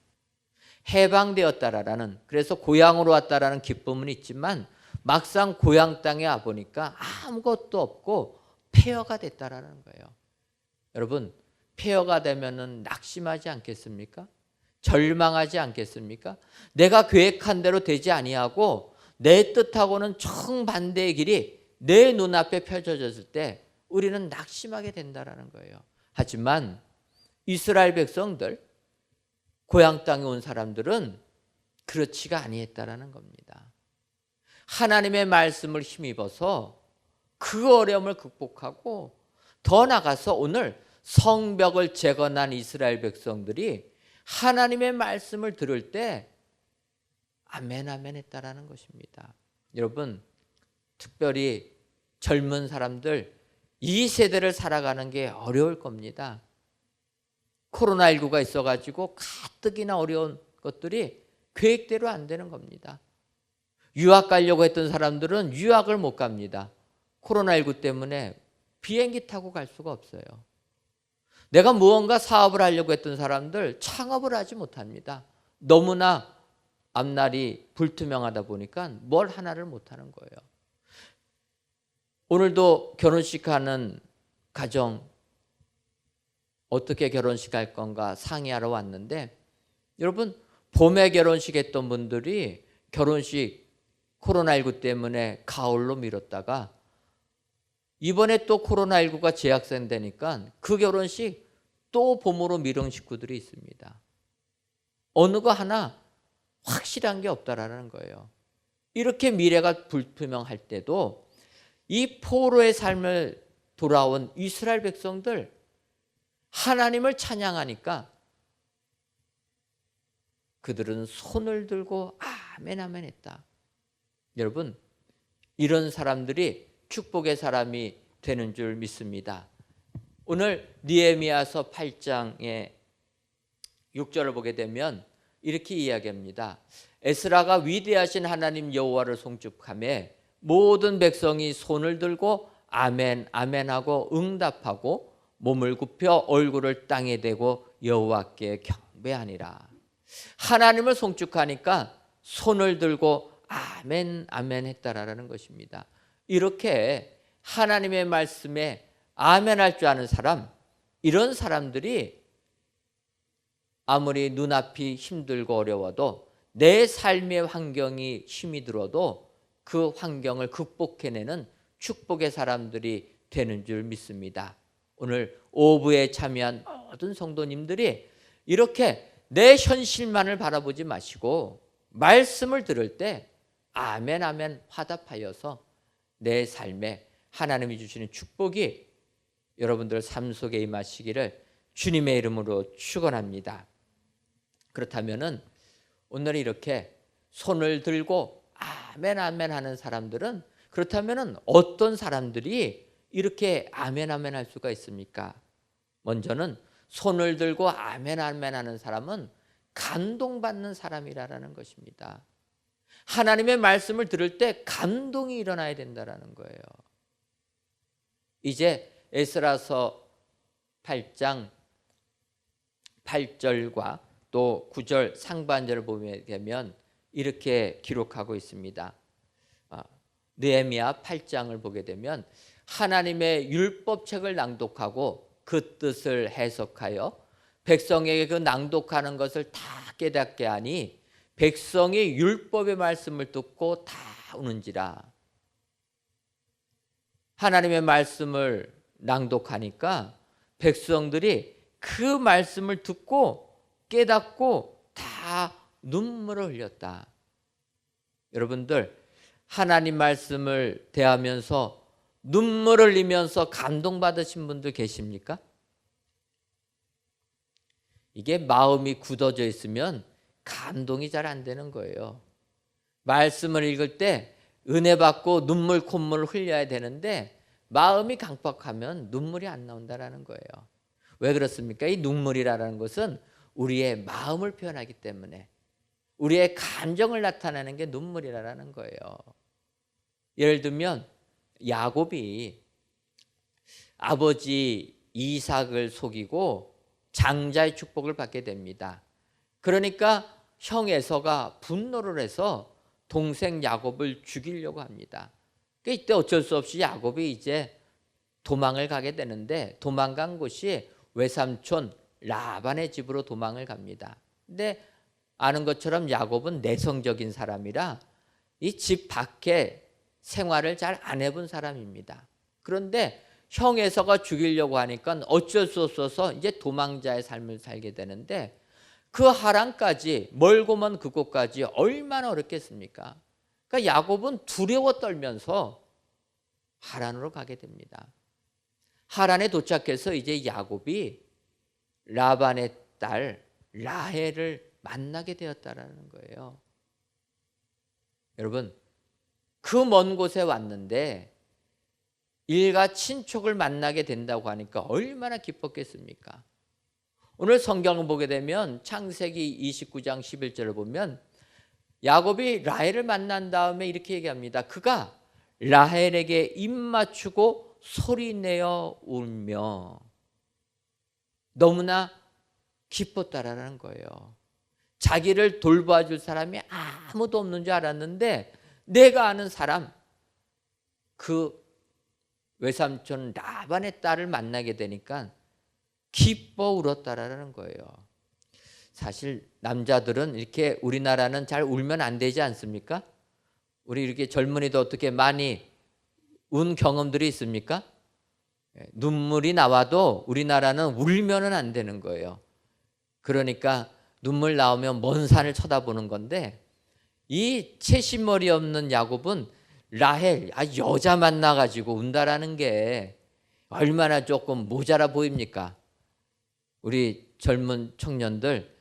해방되었다라는, 그래서 고향으로 왔다라는 기쁨은 있지만 막상 고향 땅에 와보니까 아무것도 없고 폐허가 됐다라는 거예요. 여러분, 폐허가 되면은 낙심하지 않겠습니까? 절망하지 않겠습니까? 내가 계획한 대로 되지 아니하고 내 뜻하고는 정반대의 길이 내 눈앞에 펼쳐졌을 때 우리는 낙심하게 된다라는 거예요. 하지만 이스라엘 백성들, 고향 땅에 온 사람들은 그렇지가 아니했다라는 겁니다. 하나님의 말씀을 힘입어서 그 어려움을 극복하고 더 나아가서 오늘 성벽을 재건한 이스라엘 백성들이 하나님의 말씀을 들을 때 아멘 아멘 했다라는 것입니다. 여러분, 특별히 젊은 사람들 이 세대를 살아가는 게 어려울 겁니다. 코로나19가 있어가지고 가뜩이나 어려운 것들이 계획대로 안 되는 겁니다. 유학 가려고 했던 사람들은 유학을 못 갑니다. 코로나19 때문에 비행기 타고 갈 수가 없어요. 내가 무언가 사업을 하려고 했던 사람들 창업을 하지 못합니다. 너무나 앞날이 불투명하다 보니까 뭘 하나를 못하는 거예요. 오늘도 결혼식 하는 가정 어떻게 결혼식 할 건가 상의하러 왔는데, 여러분 봄에 결혼식 했던 분들이 결혼식 코로나19 때문에 가을로 미뤘다가 이번에 또 코로나19가 재확산되니까 그 결혼식 또 봄으로 미룬 식구들이 있습니다. 어느 거 하나 확실한 게 없다라는 거예요. 이렇게 미래가 불투명할 때도 이 포로의 삶을 돌아온 이스라엘 백성들 하나님을 찬양하니까 그들은 손을 들고 아멘 아멘 했다. 여러분, 이런 사람들이 축복의 사람이 되는 줄 믿습니다. 오늘 느헤미야서 8장의 6절을 보게 되면 이렇게 이야기합니다. 에스라가 위대하신 하나님 여호와를 송축하며 모든 백성이 손을 들고 아멘 아멘 하고 응답하고 몸을 굽혀 얼굴을 땅에 대고 여호와께 경배하니라. 하나님을 송축하니까 손을 들고 아멘 아멘 했다라는 것입니다. 이렇게 하나님의 말씀에 아멘할 줄 아는 사람, 이런 사람들이 아무리 눈앞이 힘들고 어려워도 내 삶의 환경이 힘이 들어도 그 환경을 극복해내는 축복의 사람들이 되는 줄 믿습니다. 오늘 오부에 참여한 모든 성도님들이 이렇게 내 현실만을 바라보지 마시고 말씀을 들을 때 아멘 아멘 화답하여서 내 삶에 하나님이 주시는 축복이 여러분들 삶 속에 임하시기를 주님의 이름으로 축원합니다. 그렇다면은 오늘 이렇게 손을 들고 아멘 아멘 하는 사람들은, 그렇다면은 어떤 사람들이 이렇게 아멘 아멘 할 수가 있습니까? 먼저는 손을 들고 아멘 아멘 하는 사람은 감동받는 사람이라는 것입니다. 하나님의 말씀을 들을 때 감동이 일어나야 된다는 거예요. 이제 에스라서 8장 8절과 또 9절 상반절을 보게 되면 이렇게 기록하고 있습니다. 느헤미야 8장을 보게 되면 하나님의 율법책을 낭독하고 그 뜻을 해석하여 백성에게 그 낭독하는 것을 다 깨닫게 하니 백성이 율법의 말씀을 듣고 다 우는지라. 하나님의 말씀을 낭독하니까 백성들이 그 말씀을 듣고 깨닫고 다 눈물을 흘렸다. 여러분들 하나님 말씀을 대하면서 눈물을 흘리면서 감동받으신 분들 계십니까? 이게 마음이 굳어져 있으면 감동이 잘 안 되는 거예요. 말씀을 읽을 때 은혜 받고 눈물 콧물을 흘려야 되는데 마음이 강팍하면 눈물이 안 나온다는 거예요. 왜 그렇습니까? 이 눈물이라는 것은 우리의 마음을 표현하기 때문에, 우리의 감정을 나타내는 게 눈물이라는 거예요. 예를 들면 야곱이 아버지 이삭을 속이고 장자의 축복을 받게 됩니다. 그러니까 형 에서가 분노를 해서 동생 야곱을 죽이려고 합니다. 이때 어쩔 수 없이 야곱이 이제 도망을 가게 되는데, 도망간 곳이 외삼촌 라반의 집으로 도망을 갑니다. 근데 아는 것처럼 야곱은 내성적인 사람이라 이 집 밖에 생활을 잘 안 해본 사람입니다. 그런데 형 에서가 죽이려고 하니까 어쩔 수 없어서 이제 도망자의 삶을 살게 되는데, 그 하란까지, 멀고 먼 그곳까지 얼마나 어렵겠습니까? 그러니까 야곱은 두려워 떨면서 하란으로 가게 됩니다. 하란에 도착해서 이제 야곱이 라반의 딸 라헬을 만나게 되었다라는 거예요. 여러분, 그 먼 곳에 왔는데 일가 친척을 만나게 된다고 하니까 얼마나 기뻤겠습니까? 오늘 성경을 보게 되면 창세기 29장 11절을 보면 야곱이 라헬을 만난 다음에 이렇게 얘기합니다. 그가 라헬에게 입 맞추고 소리내어 울며. 너무나 기뻤다라는 거예요. 자기를 돌봐줄 사람이 아무도 없는 줄 알았는데 내가 아는 사람, 그 외삼촌 라반의 딸을 만나게 되니까 기뻐 울었다라는 거예요. 사실 남자들은 이렇게, 우리나라는 잘 울면 안 되지 않습니까? 우리 이렇게 젊은이도 어떻게 많이 운 경험들이 있습니까? 눈물이 나와도 우리나라는 울면은 안 되는 거예요. 그러니까 눈물 나오면 먼 산을 쳐다보는 건데, 이 채신머리 없는 야곱은 라헬, 여자 만나가지고 운다라는 게 얼마나 조금 모자라 보입니까? 우리 젊은 청년들,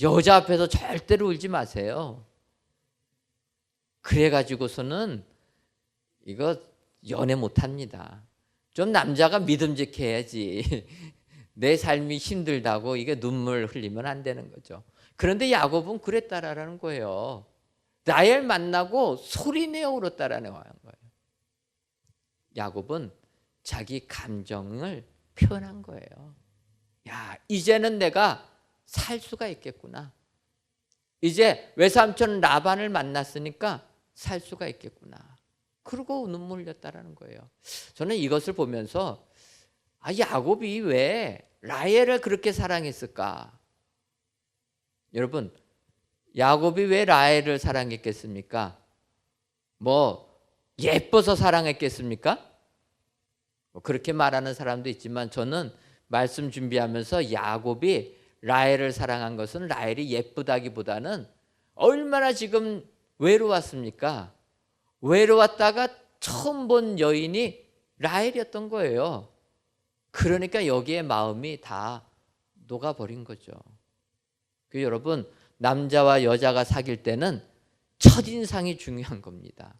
여자 앞에서 절대로 울지 마세요. 그래가지고서는 이거 연애 못합니다. 좀 남자가 믿음직해야지. 내 삶이 힘들다고 이게 눈물 흘리면 안 되는 거죠. 그런데 야곱은 그랬다라는 거예요. 라헬 만나고 소리내어 울었다라는 거예요. 야곱은 자기 감정을 표현한 거예요. 야, 이제는 내가 살 수가 있겠구나. 이제 외삼촌 라반을 만났으니까 살 수가 있겠구나. 그러고 눈물 흘렸다라는 거예요. 저는 이것을 보면서 야곱이 왜 라헬을 그렇게 사랑했을까? 여러분, 야곱이 왜 라헬을 사랑했겠습니까? 예뻐서 사랑했겠습니까? 그렇게 말하는 사람도 있지만, 저는 말씀 준비하면서 야곱이 라헬을 사랑한 것은 라헬이 예쁘다기보다는 얼마나 지금 외로웠습니까? 외로웠다가 처음 본 여인이 라헬이었던 거예요. 그러니까 여기에 마음이 다 녹아버린 거죠. 여러분, 남자와 여자가 사귈 때는 첫인상이 중요한 겁니다.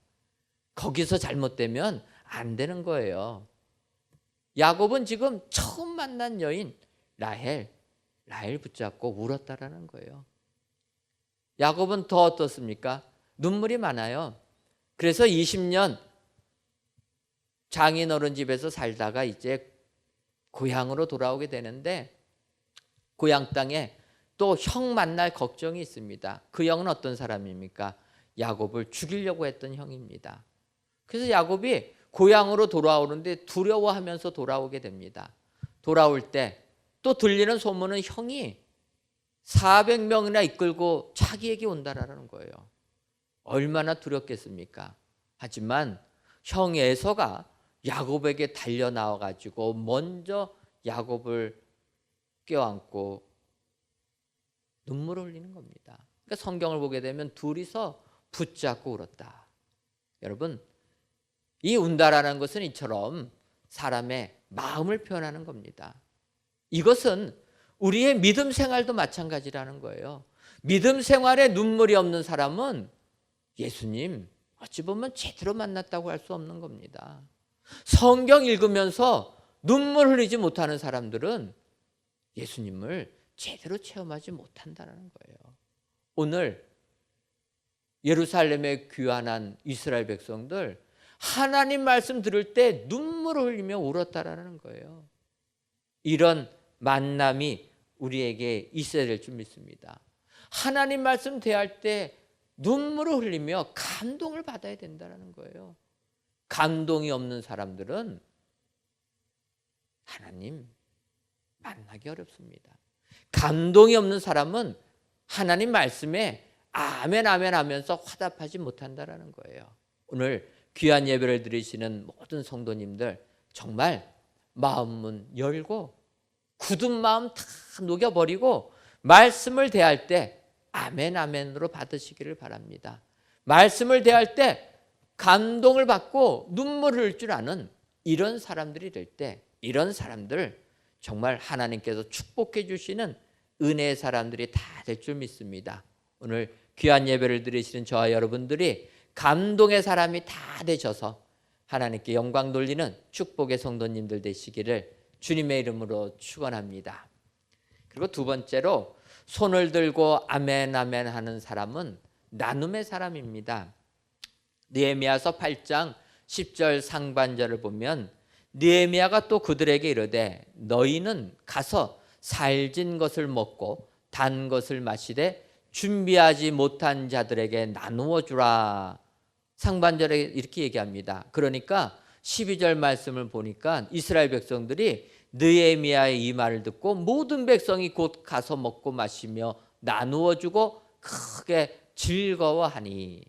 거기서 잘못되면 안 되는 거예요. 야곱은 지금 처음 만난 여인 라헬 붙잡고 울었다라는 거예요. 야곱은 더 어떻습니까? 눈물이 많아요. 그래서 20년 장인어른 집에서 살다가 이제 고향으로 돌아오게 되는데, 고향 땅에 또 형 만날 걱정이 있습니다. 그 형은 어떤 사람입니까? 야곱을 죽이려고 했던 형입니다. 그래서 야곱이 고향으로 돌아오는데 두려워하면서 돌아오게 됩니다. 돌아올 때 또 들리는 소문은 형이 400명이나 이끌고 자기에게 온다라는 거예요. 얼마나 두렵겠습니까? 하지만 형 에서가 야곱에게 달려나와가지고 먼저 야곱을 껴안고 눈물을 흘리는 겁니다. 그러니까 성경을 보게 되면 둘이서 붙잡고 울었다. 여러분, 이 운다라는 것은 이처럼 사람의 마음을 표현하는 겁니다. 이것은 우리의 믿음 생활도 마찬가지라는 거예요. 믿음 생활에 눈물이 없는 사람은 예수님 어찌 보면 제대로 만났다고 할 수 없는 겁니다. 성경 읽으면서 눈물 흘리지 못하는 사람들은 예수님을 제대로 체험하지 못한다는 거예요. 오늘 예루살렘에 귀환한 이스라엘 백성들, 하나님 말씀 들을 때 눈물을 흘리며 울었다라는 거예요. 이런 만남이 우리에게 있어야 될 줄 믿습니다. 하나님 말씀 대할 때 눈물을 흘리며 감동을 받아야 된다는 거예요. 감동이 없는 사람들은 하나님 만나기 어렵습니다. 감동이 없는 사람은 하나님 말씀에 아멘 아멘 하면서 화답하지 못한다는 거예요. 오늘 귀한 예배를 드리시는 모든 성도님들, 정말 마음문 열고 굳은 마음 다 녹여버리고 말씀을 대할 때 아멘 아멘으로 받으시기를 바랍니다. 말씀을 대할 때 감동을 받고 눈물을 흘릴 줄 아는 이런 사람들이 될 때, 이런 사람들 정말 하나님께서 축복해 주시는 은혜의 사람들이 다 될 줄 믿습니다. 오늘 귀한 예배를 드리시는 저와 여러분들이 감동의 사람이 다 되셔서 하나님께 영광 돌리는 축복의 성도님들 되시기를 주님의 이름으로 축원합니다. 그리고 두 번째로, 손을 들고 아멘 아멘 하는 사람은 나눔의 사람입니다. 느헤미야서 8장 10절 상반절을 보면 느헤미야가 또 그들에게 이르되 너희는 가서 살진 것을 먹고 단 것을 마시되 준비하지 못한 자들에게 나누어 주라. 상반절에 이렇게 얘기합니다. 그러니까 12절 말씀을 보니까 이스라엘 백성들이 느헤미야의 이 말을 듣고 모든 백성이 곧 가서 먹고 마시며 나누어 주고 크게 즐거워하니.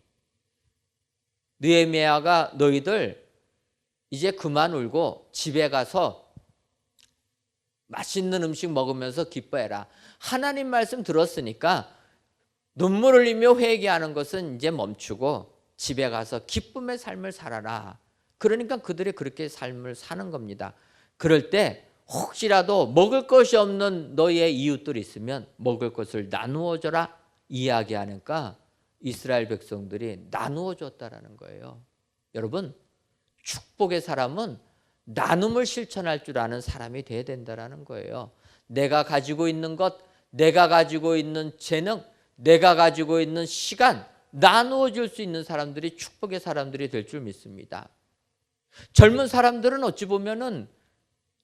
느헤미야가 너희들 이제 그만 울고 집에 가서 맛있는 음식 먹으면서 기뻐해라. 하나님 말씀 들었으니까 눈물 흘리며 회개하는 것은 이제 멈추고 집에 가서 기쁨의 삶을 살아라. 그러니까 그들이 그렇게 삶을 사는 겁니다. 그럴 때 혹시라도 먹을 것이 없는 너희의 이웃들이 있으면 먹을 것을 나누어 줘라 이야기하니까 이스라엘 백성들이 나누어 줬다라는 거예요. 여러분, 축복의 사람은 나눔을 실천할 줄 아는 사람이 돼야 된다라는 거예요. 내가 가지고 있는 것, 내가 가지고 있는 재능, 내가 가지고 있는 시간 나누어 줄 수 있는 사람들이 축복의 사람들이 될 줄 믿습니다. 젊은 사람들은 어찌 보면은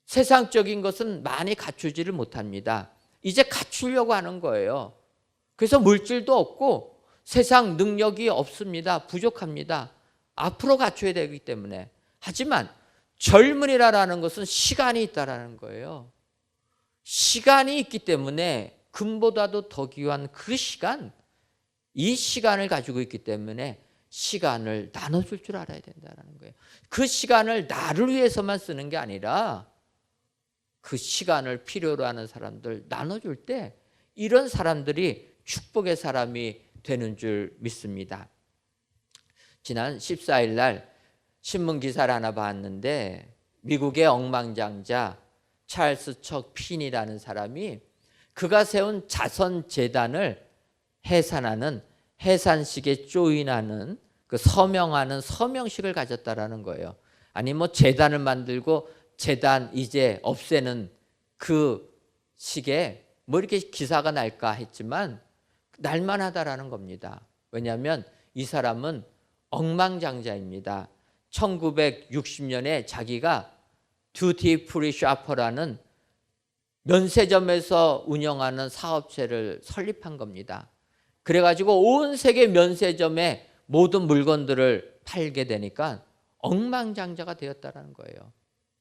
세상적인 것은 많이 갖추지를 못합니다. 이제 갖추려고 하는 거예요. 그래서 물질도 없고 세상 능력이 없습니다. 부족합니다. 앞으로 갖춰야 되기 때문에. 하지만 젊은이라는 것은 시간이 있다라는 거예요. 시간이 있기 때문에 금보다도 더 귀한 그 시간, 이 시간을 가지고 있기 때문에 시간을 나눠줄 줄 알아야 된다는 거예요. 그 시간을 나를 위해서만 쓰는 게 아니라 그 시간을 필요로 하는 사람들 나눠줄 때 이런 사람들이 축복의 사람이 되는 줄 믿습니다. 지난 14일 날 신문 기사를 하나 봤는데 미국의 억만장자 찰스 척 핀이라는 사람이 그가 세운 자선재단을 해산하는 해산식에 조인하는 그 서명하는 서명식을 가졌다라는 거예요. 아니 뭐 재단을 만들고 재단 이제 없애는 그 식에 뭐 이렇게 기사가 날까 했지만 날만하다라는 겁니다. 왜냐하면 이 사람은 억만장자입니다. 1960년에 자기가 듀티 프리 샤퍼라는 면세점에서 운영하는 사업체를 설립한 겁니다. 그래가지고 온 세계 면세점에 모든 물건들을 팔게 되니까 억만장자가 되었다는 거예요.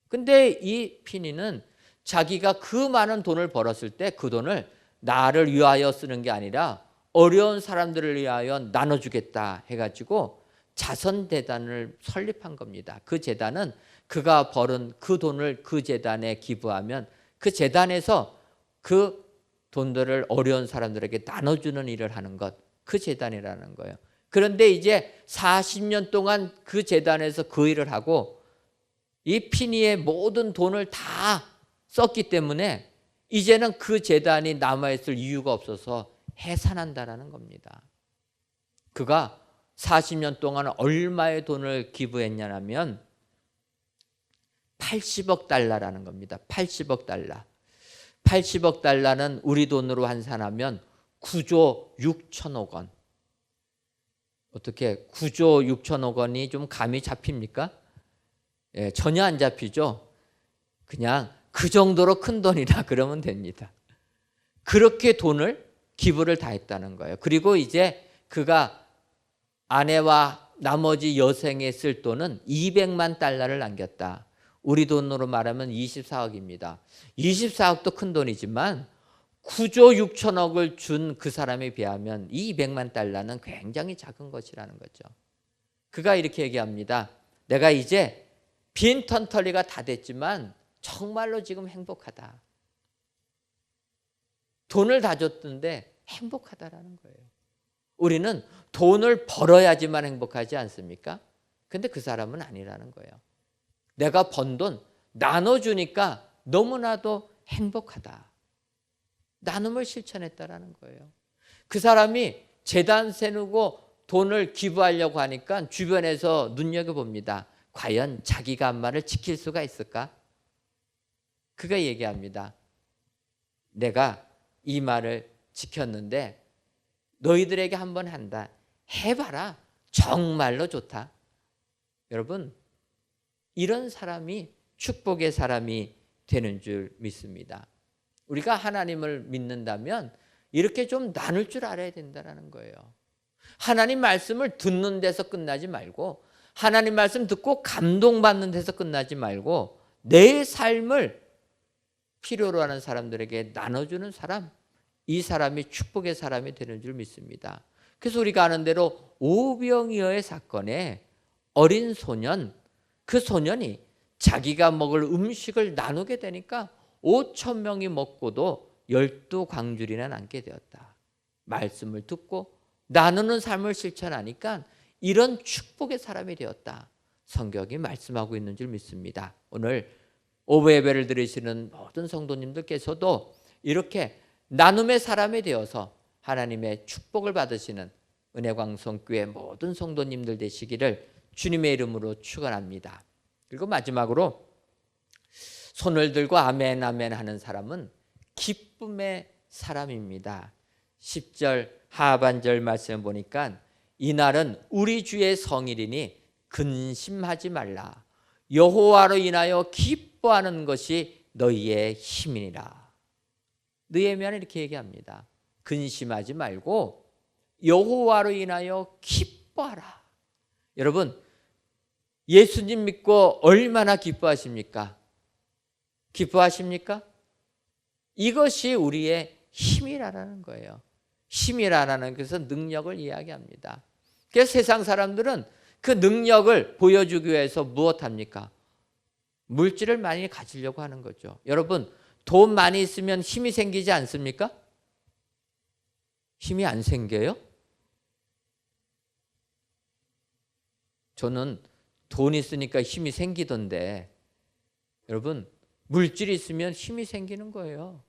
근데 이 피니는 자기가 그 많은 돈을 벌었을 때 그 돈을 나를 위하여 쓰는 게 아니라 어려운 사람들을 위하여 나눠주겠다 해가지고 자선재단을 설립한 겁니다. 그 재단은 그가 벌은 그 돈을 그 재단에 기부하면 그 재단에서 그 돈들을 어려운 사람들에게 나눠주는 일을 하는 것, 그 재단이라는 거예요. 그런데 이제 40년 동안 그 재단에서 그 일을 하고 이 피니의 모든 돈을 다 썼기 때문에 이제는 그 재단이 남아있을 이유가 없어서 해산한다라는 겁니다. 그가 40년 동안 얼마의 돈을 기부했냐면 80억 달러라는 겁니다. 80억 달러. 80억 달러는 우리 돈으로 환산하면 9조 6천억 원. 어떻게 9조 6천억 원이 좀 감이 잡힙니까? 예, 전혀 안 잡히죠. 그냥 그 정도로 큰 돈이다 그러면 됩니다. 그렇게 돈을 기부를 다 했다는 거예요. 그리고 이제 그가 아내와 나머지 여생에 쓸 돈은 200만 달러를 남겼다. 우리 돈으로 말하면 24억입니다. 24억도 큰 돈이지만 9조 6천억을 준 그 사람에 비하면 이 200만 달러는 굉장히 작은 것이라는 거죠. 그가 이렇게 얘기합니다. 내가 이제 빈 턴터리가 다 됐지만 정말로 지금 행복하다. 돈을 다 줬던데 행복하다라는 거예요. 우리는 돈을 벌어야지만 행복하지 않습니까? 근데 그 사람은 아니라는 거예요. 내가 번 돈 나눠주니까 너무나도 행복하다. 나눔을 실천했다라는 거예요. 그 사람이 재단 세우고 돈을 기부하려고 하니까 주변에서 눈여겨봅니다. 과연 자기가 한 말을 지킬 수가 있을까? 그가 얘기합니다. 내가 이 말을 지켰는데 너희들에게 한번 한다. 해봐라. 정말로 좋다. 여러분, 이런 사람이 축복의 사람이 되는 줄 믿습니다. 우리가 하나님을 믿는다면 이렇게 좀 나눌 줄 알아야 된다는 거예요. 하나님 말씀을 듣는 데서 끝나지 말고, 하나님 말씀 듣고 감동받는 데서 끝나지 말고, 내 삶을 필요로 하는 사람들에게 나눠주는 사람, 이 사람이 축복의 사람이 되는 줄 믿습니다. 그래서 우리가 아는 대로 오병이어의 사건에 어린 소년, 그 소년이 자기가 먹을 음식을 나누게 되니까 5천 명이 먹고도 12광줄이나 남게 되었다. 말씀을 듣고 나누는 삶을 실천하니까 이런 축복의 사람이 되었다. 성경이 말씀하고 있는 줄 믿습니다. 오늘 오후 예배를 들으시는 모든 성도님들께서도 이렇게 나눔의 사람이 되어서 하나님의 축복을 받으시는 은혜광성교회 모든 성도님들 되시기를 주님의 이름으로 축원합니다. 그리고 마지막으로 손을 들고 아멘 아멘 하는 사람은 기쁨의 사람입니다. 10절 하반절 말씀을 보니까 이날은 우리 주의 성일이니 근심하지 말라. 여호와로 인하여 기뻐하는 것이 너희의 힘이니라. 느헤미야는 이렇게 얘기합니다. 근심하지 말고 여호와로 인하여 기뻐하라. 여러분, 예수님 믿고 얼마나 기뻐하십니까? 기뻐하십니까? 이것이 우리의 힘이라는 거예요. 힘이라는 것은 능력을 이야기합니다. 그래서 세상 사람들은 그 능력을 보여주기 위해서 무엇합니까? 물질을 많이 가지려고 하는 거죠. 여러분, 돈 많이 있으면 힘이 생기지 않습니까? 힘이 안 생겨요? 저는 돈 있으니까 힘이 생기던데, 여러분, 물질이 있으면 힘이 생기는 거예요.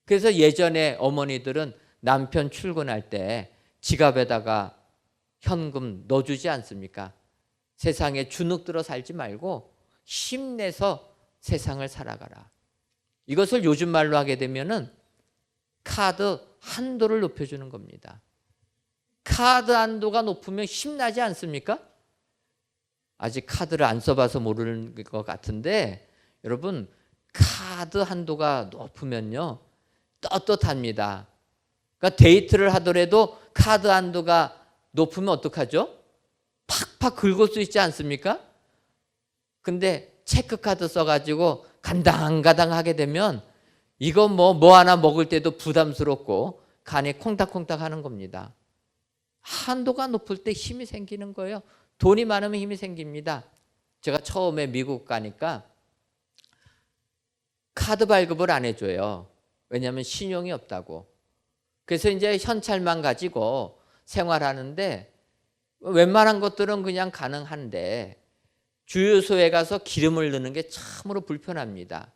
그래서 예전에 어머니들은 남편 출근할 때 지갑에다가 현금 넣어주지 않습니까? 세상에 주눅들어 살지 말고 힘내서 세상을 살아가라. 이것을 요즘 말로 하게 되면은 카드 한도를 높여주는 겁니다. 카드 한도가 높으면 힘나지 않습니까? 아직 카드를 안 써봐서 모르는 것 같은데, 여러분, 카드 한도가 높으면요 떳떳합니다. 그러니까 데이트를 하더라도 카드 한도가 높으면 어떡하죠? 팍팍 긁을 수 있지 않습니까? 근데 체크카드 써가지고 간당간당 하게 되면 이거 뭐 하나 먹을 때도 부담스럽고 간이 콩닥콩닥 하는 겁니다. 한도가 높을 때 힘이 생기는 거예요. 돈이 많으면 힘이 생깁니다. 제가 처음에 미국 가니까 카드 발급을 안 해줘요. 왜냐하면 신용이 없다고. 그래서 이제 현찰만 가지고 생활하는데 웬만한 것들은 그냥 가능한데 주유소에 가서 기름을 넣는 게 참으로 불편합니다.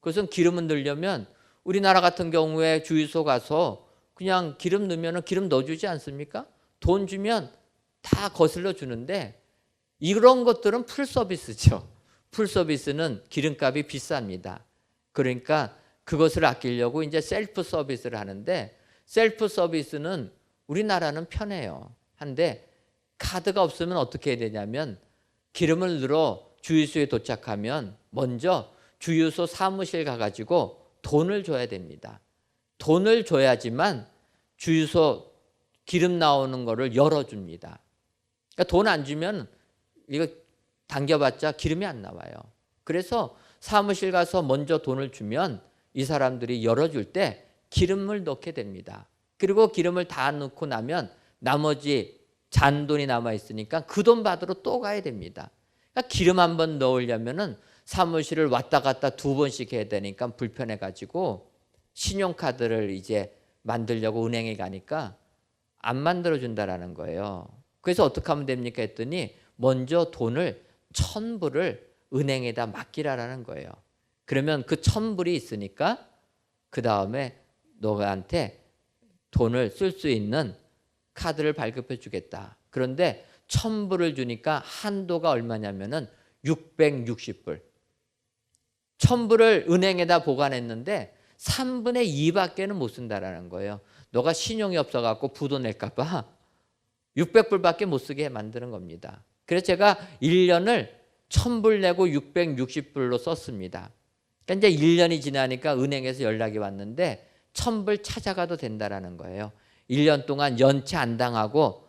그것은 기름을 넣으려면 우리나라 같은 경우에 주유소 가서 그냥 기름 넣으면 기름 넣어주지 않습니까? 돈 주면 다 거슬러 주는데 이런 것들은 풀 서비스죠. 풀 서비스는 기름값이 비쌉니다. 그러니까 그것을 아끼려고 이제 셀프 서비스를 하는데, 셀프 서비스는 우리나라는 편해요. 한데 카드가 없으면 어떻게 해야 되냐면 기름을 넣어 주유소에 도착하면 먼저 주유소 사무실 가가지고 돈을 줘야 됩니다. 돈을 줘야지만 주유소 기름 나오는 거를 열어줍니다. 그러니까 돈 안 주면 이거 당겨봤자 기름이 안 나와요. 그래서 사무실 가서 먼저 돈을 주면 이 사람들이 열어줄 때 기름을 넣게 됩니다. 그리고 기름을 다 넣고 나면 나머지 잔돈이 남아있으니까 그 돈 받으러 또 가야 됩니다. 그러니까 기름 한 번 넣으려면은 사무실을 왔다 갔다 2번씩 해야 되니까 불편해가지고 신용카드를 이제 만들려고 은행에 가니까 안 만들어준다라는 거예요. 그래서 어떻게 하면 됩니까 했더니 먼저 돈을 1,000불을 은행에다 맡기라라는 거예요. 그러면 그 1,000불이 있으니까 그 다음에 너한테 돈을 쓸 수 있는 카드를 발급해 주겠다. 그런데 1,000불을 주니까 한도가 얼마냐면은 660불. 1,000불을 은행에다 보관했는데 3분의 2밖에는 못 쓴다라는 거예요. 너가 신용이 없어갖고 부도 낼까 봐 600불밖에 못 쓰게 만드는 겁니다. 그래서 제가 1년을 1,000불 내고 660불로 썼습니다. 그러니까 이제 1년이 지나니까 은행에서 연락이 왔는데 천불 찾아가도 된다라는 거예요. 1년 동안 연체 안 당하고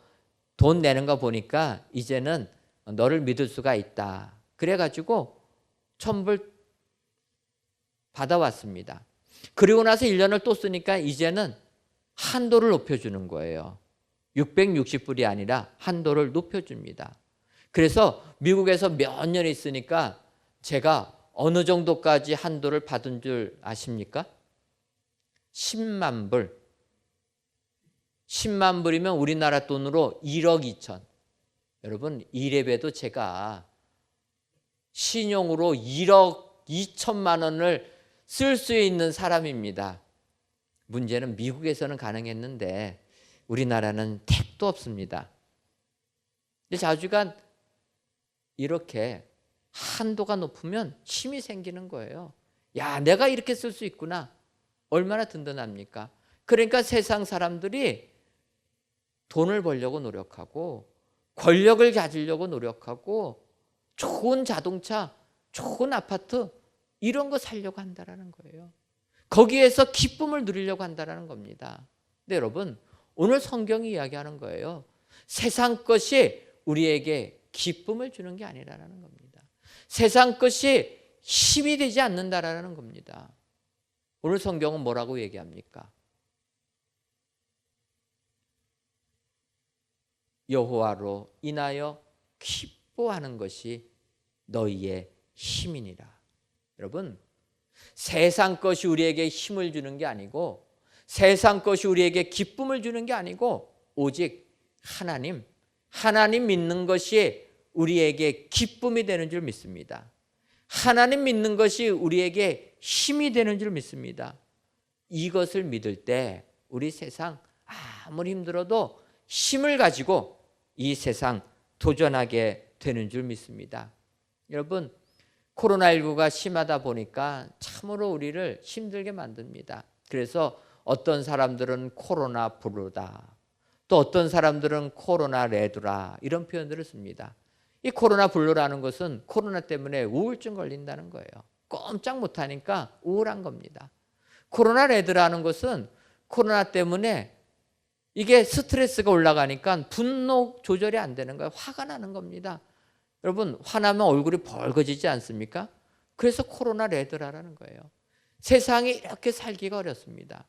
돈 내는 거 보니까 이제는 너를 믿을 수가 있다. 그래가지고 천불 받아왔습니다. 그리고 나서 1년을 또 쓰니까 이제는 한도를 높여주는 거예요. 660불이 아니라 한도를 높여줍니다. 그래서 미국에서 몇 년 있으니까 제가 어느 정도까지 한도를 받은 줄 아십니까? 10만 불. 10만 불이면 우리나라 돈으로 1억 2천. 여러분, 이래봬도 제가 신용으로 1억 2천만 원을 쓸 수 있는 사람입니다. 문제는 미국에서는 가능했는데 우리나라는 택도 없습니다. 근데 자주간 이렇게 한도가 높으면 힘이 생기는 거예요. 야, 내가 이렇게 쓸 수 있구나. 얼마나 든든합니까? 그러니까 세상 사람들이 돈을 벌려고 노력하고 권력을 가지려고 노력하고 좋은 자동차, 좋은 아파트 이런 거 살려고 한다는 거예요. 거기에서 기쁨을 누리려고 한다는 겁니다. 근데 여러분, 오늘 성경이 이야기하는 거예요. 세상 것이 우리에게 기쁨을 주는 게 아니라는 겁니다. 세상 것이 힘이 되지 않는다라는 겁니다. 오늘 성경은 뭐라고 얘기합니까? 여호와로 인하여 기뻐하는 것이 너희의 힘이니라. 여러분, 세상 것이 우리에게 힘을 주는 게 아니고 세상 것이 우리에게 기쁨을 주는 게 아니고 오직 하나님 믿는 것이 우리에게 기쁨이 되는 줄 믿습니다. 하나님 믿는 것이 우리에게 힘이 되는 줄 믿습니다. 이것을 믿을 때 우리 세상 아무리 힘들어도 힘을 가지고 이 세상 도전하게 되는 줄 믿습니다. 여러분, 코로나19가 심하다 보니까 참으로 우리를 힘들게 만듭니다. 그래서 어떤 사람들은 코로나 블루다, 또 어떤 사람들은 코로나 레드라 이런 표현들을 씁니다. 이 코로나 블루라는 것은 코로나 때문에 우울증 걸린다는 거예요. 꼼짝 못하니까 우울한 겁니다. 코로나 레드라는 것은 코로나 때문에 이게 스트레스가 올라가니까 분노 조절이 안 되는 거예요. 화가 나는 겁니다. 여러분, 화나면 얼굴이 벌거지지 않습니까? 그래서 코로나 레드라는 거예요. 세상에 이렇게 살기가 어렵습니다.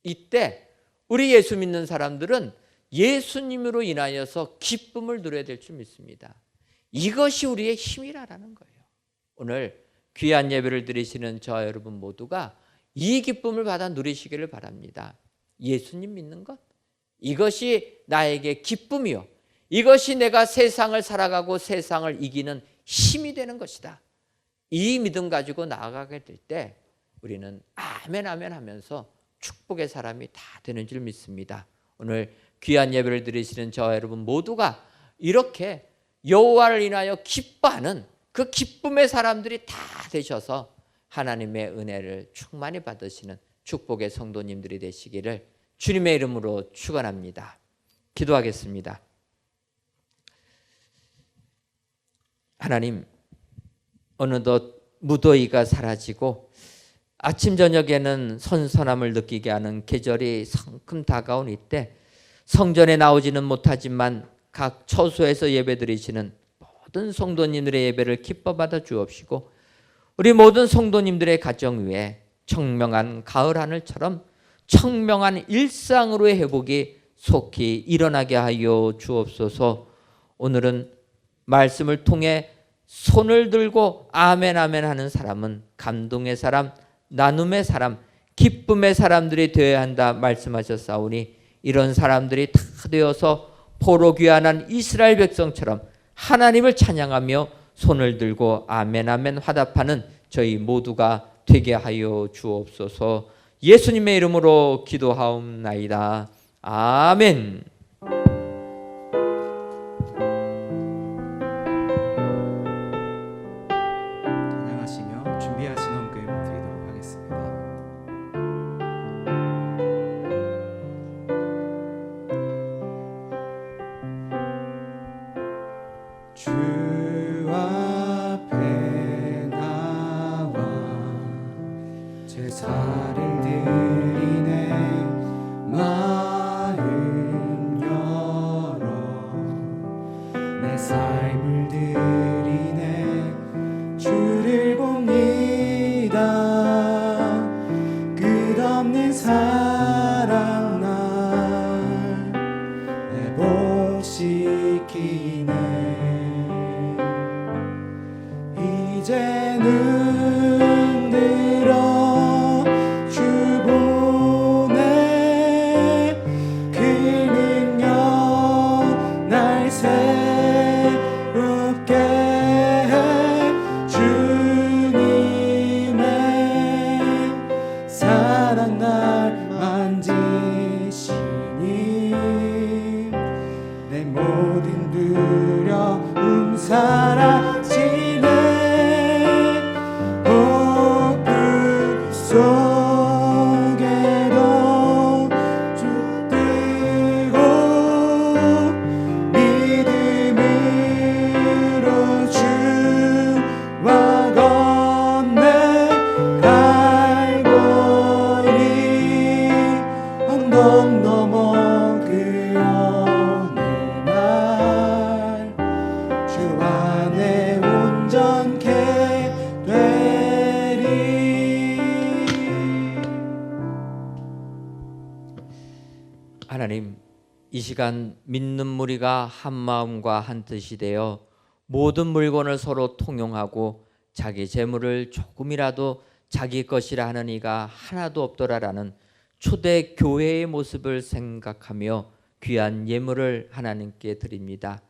이때 우리 예수 믿는 사람들은 예수님으로 인하여서 기쁨을 누려야 될 줄 믿습니다. 이것이 우리의 힘이라는 거예요. 오늘 귀한 예배를 드리시는 저 여러분 모두가 이 기쁨을 받아 누리시기를 바랍니다. 예수님 믿는 것, 이것이 나에게 기쁨이요, 이것이 내가 세상을 살아가고 세상을 이기는 힘이 되는 것이다. 이 믿음 가지고 나아가게 될 때 우리는 아멘 아멘 하면서 축복의 사람이 다 되는 줄 믿습니다. 오늘 귀한 예배를 드리시는 저 여러분 모두가 이렇게 여호와를 인하여 기뻐하는 그 기쁨의 사람들이 다 되셔서 하나님의 은혜를 충만히 받으시는 축복의 성도님들이 되시기를 주님의 이름으로 축원합니다. 기도하겠습니다. 하나님, 어느덧 무더위가 사라지고 아침 저녁에는 선선함을 느끼게 하는 계절이 성큼 다가온 이때 성전에 나오지는 못하지만 각 처소에서 예배드리시는 모든 성도님들의 예배를 기뻐 받아 주옵시고 우리 모든 성도님들의 가정 위에 청명한 가을 하늘처럼 청명한 일상으로의 회복이 속히 일어나게 하여 주옵소서. 오늘은 말씀을 통해 손을 들고 아멘 아멘 하는 사람은 감동의 사람, 나눔의 사람, 기쁨의 사람들이 되어야 한다 말씀하셨사오니 이런 사람들이 다 되어서 포로 귀환한 이스라엘 백성처럼 하나님을 찬양하며 손을 들고 아멘 아멘 화답하는 저희 모두가 되게 하여 주옵소서. 예수님의 이름으로 기도하옵나이다. 아멘. 찬양하시며 준비하신 헌금 드리도록 하겠습니다. 주 앞에 나와 바뀌네. 이제는 들어 주 보내 그 능력 날 새롭게 해. 주님의 사랑 날 만지시니 내 모든 두려움 사라지네. 어둠 속에도 쭉 뜨고 믿음으로 주와 건네 갈보리 언덕 넘어 그 어느 날 주 안에 온전케 되리. 하나님, 이 시간 믿는 무리가 한 마음과 한 뜻이 되어 모든 물건을 서로 통용하고 자기 재물을 조금이라도 자기 것이라 하는 이가 하나도 없더라라는 초대 교회의 모습을 생각하며 귀한 예물을 하나님께 드립니다.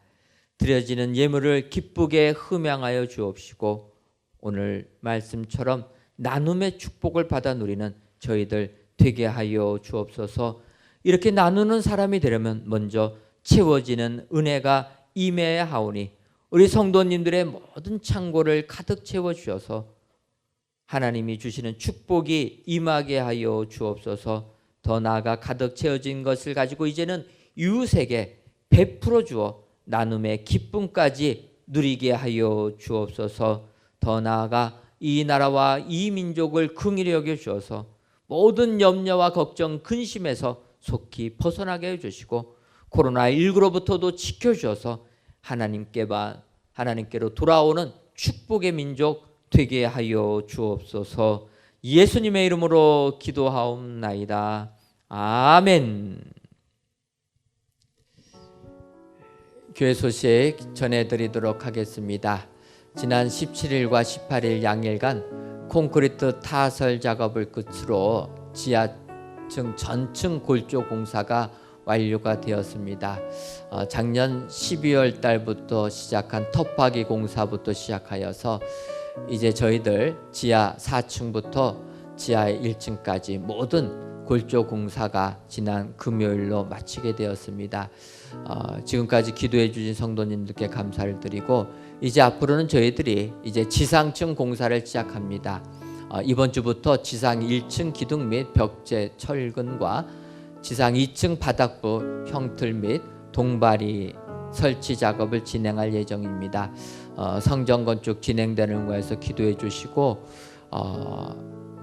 드려지는 예물을 기쁘게 흠양하여 주옵시고 오늘 말씀처럼 나눔의 축복을 받아 누리는 저희들 되게 하여 주옵소서. 이렇게 나누는 사람이 되려면 먼저 채워지는 은혜가 임해야 하오니 우리 성도님들의 모든 창고를 가득 채워주셔서 하나님이 주시는 축복이 임하게 하여 주옵소서. 더 나아가 가득 채워진 것을 가지고 이제는 이웃에게 베풀어 주어 나눔의 기쁨까지 누리게 하여 주옵소서. 더 나아가 이 나라와 이 민족을 긍휼히 여겨 주셔서 모든 염려와 걱정, 근심에서 속히 벗어나게 해주시고 코로나19로부터도 지켜주셔서 하나님께로 돌아오는 축복의 민족 되게 하여 주옵소서. 예수님의 이름으로 기도하옵나이다. 아멘. 교회 소식 전해드리도록 하겠습니다. 지난 17일과 18일 양일간 콘크리트 타설 작업을 끝으로 지하층 전층 골조 공사가 완료가 되었습니다. 작년 12월 달부터 시작한 터파기 공사부터 시작하여서 이제 저희들 지하 4층부터 지하 1층까지 모든 골조 공사가 지난 금요일로 마치게 되었습니다. 지금까지 기도해 주신 성도님들께 감사를 드리고 이제 앞으로는 저희들이 이제 지상층 공사를 시작합니다. 이번 주부터 지상 1층 기둥 및 벽제 철근과 지상 2층 바닥부 형틀 및 동바리 설치 작업을 진행할 예정입니다. 성전 건축 진행되는 거에서 기도해 주시고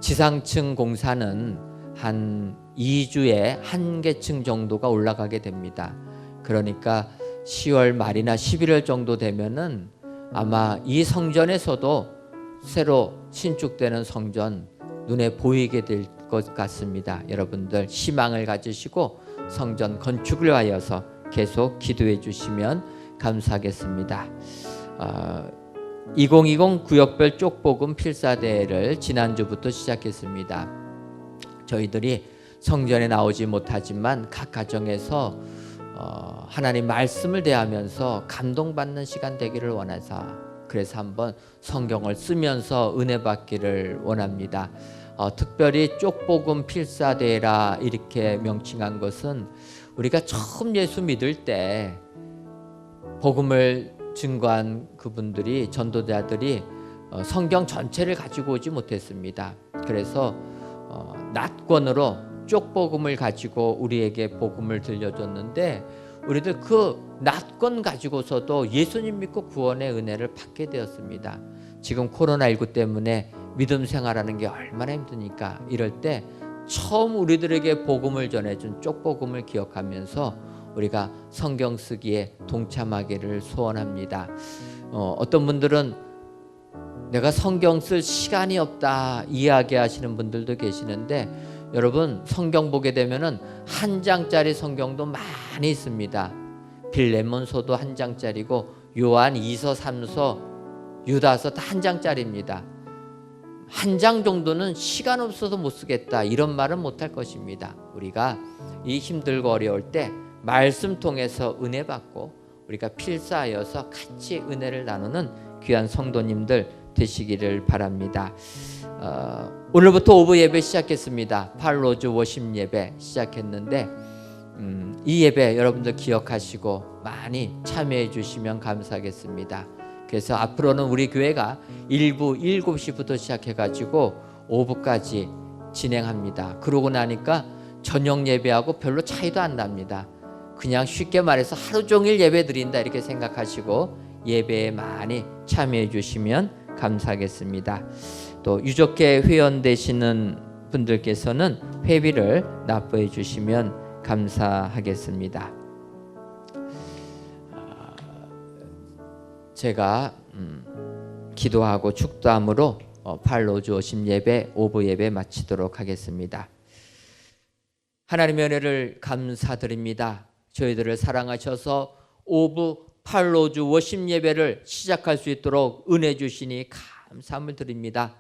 지상층 공사는 한 2주에 한 개층 정도가 올라가게 됩니다. 그러니까 10월 말이나 11월 정도 되면은 아마 이 성전에서도 새로 신축되는 성전 눈에 보이게 될 것 같습니다. 여러분들 희망을 가지시고 성전 건축을 하여서 계속 기도해 주시면 감사하겠습니다. 2020 구역별 쪽복음 필사대회를 지난주부터 시작했습니다. 저희들이 성전에 나오지 못하지만 각 가정에서 하나님 말씀을 대하면서 감동받는 시간 되기를 원해서 그래서 한번 성경을 쓰면서 은혜 받기를 원합니다. 특별히 쪽복음 필사대회라 이렇게 명칭한 것은 우리가 처음 예수 믿을 때 복음을 증거한 그분들이 전도자들이 성경 전체를 가지고 오지 못했습니다. 그래서 낫권으로 쪽복음을 가지고 우리에게 복음을 들려줬는데 우리들 그 낫권 가지고서도 예수님 믿고 구원의 은혜를 받게 되었습니다. 지금 코로나19 때문에 믿음 생활하는 게 얼마나 힘드니까 이럴 때 처음 우리들에게 복음을 전해준 쪽복음을 기억하면서 우리가 성경 쓰기에 동참하기를 소원합니다. 어떤 분들은 내가 성경 쓸 시간이 없다 이야기하시는 분들도 계시는데 여러분 성경 보게 되면은 한 장짜리 성경도 많이 있습니다. 빌레몬서도 한 장짜리고 요한 2서 3서 유다서 다 한 장짜리입니다. 한 장 정도는 시간 없어서 못 쓰겠다 이런 말은 못할 것입니다. 우리가 이 힘들고 어려울 때 말씀 통해서 은혜 받고 우리가 필사하여서 같이 은혜를 나누는 귀한 성도님들 되시기를 바랍니다. 오늘부터 오브 예배 시작했습니다. 팔로즈 워십 예배 시작했는데 이 예배 여러분들 기억하시고 많이 참여해 주시면 감사하겠습니다. 그래서 앞으로는 우리 교회가 1부 7시부터 시작해가지고 5부까지 진행합니다. 그러고 나니까 저녁 예배하고 별로 차이도 안 납니다. 그냥 쉽게 말해서 하루 종일 예배 드린다 이렇게 생각하시고 예배에 많이 참여해 주시면 감사하겠습니다. 또 유족회 회원 되시는 분들께서는 회비를 납부해 주시면 감사하겠습니다. 제가 기도하고 축도함으로 팔로즈 오심 예배, 오브 예배 마치도록 하겠습니다. 하나님의 은혜를 감사드립니다. 저희들을 사랑하셔서 오브 팔로즈 워십 예배를 시작할 수 있도록 은혜 주시니 감사함을 드립니다.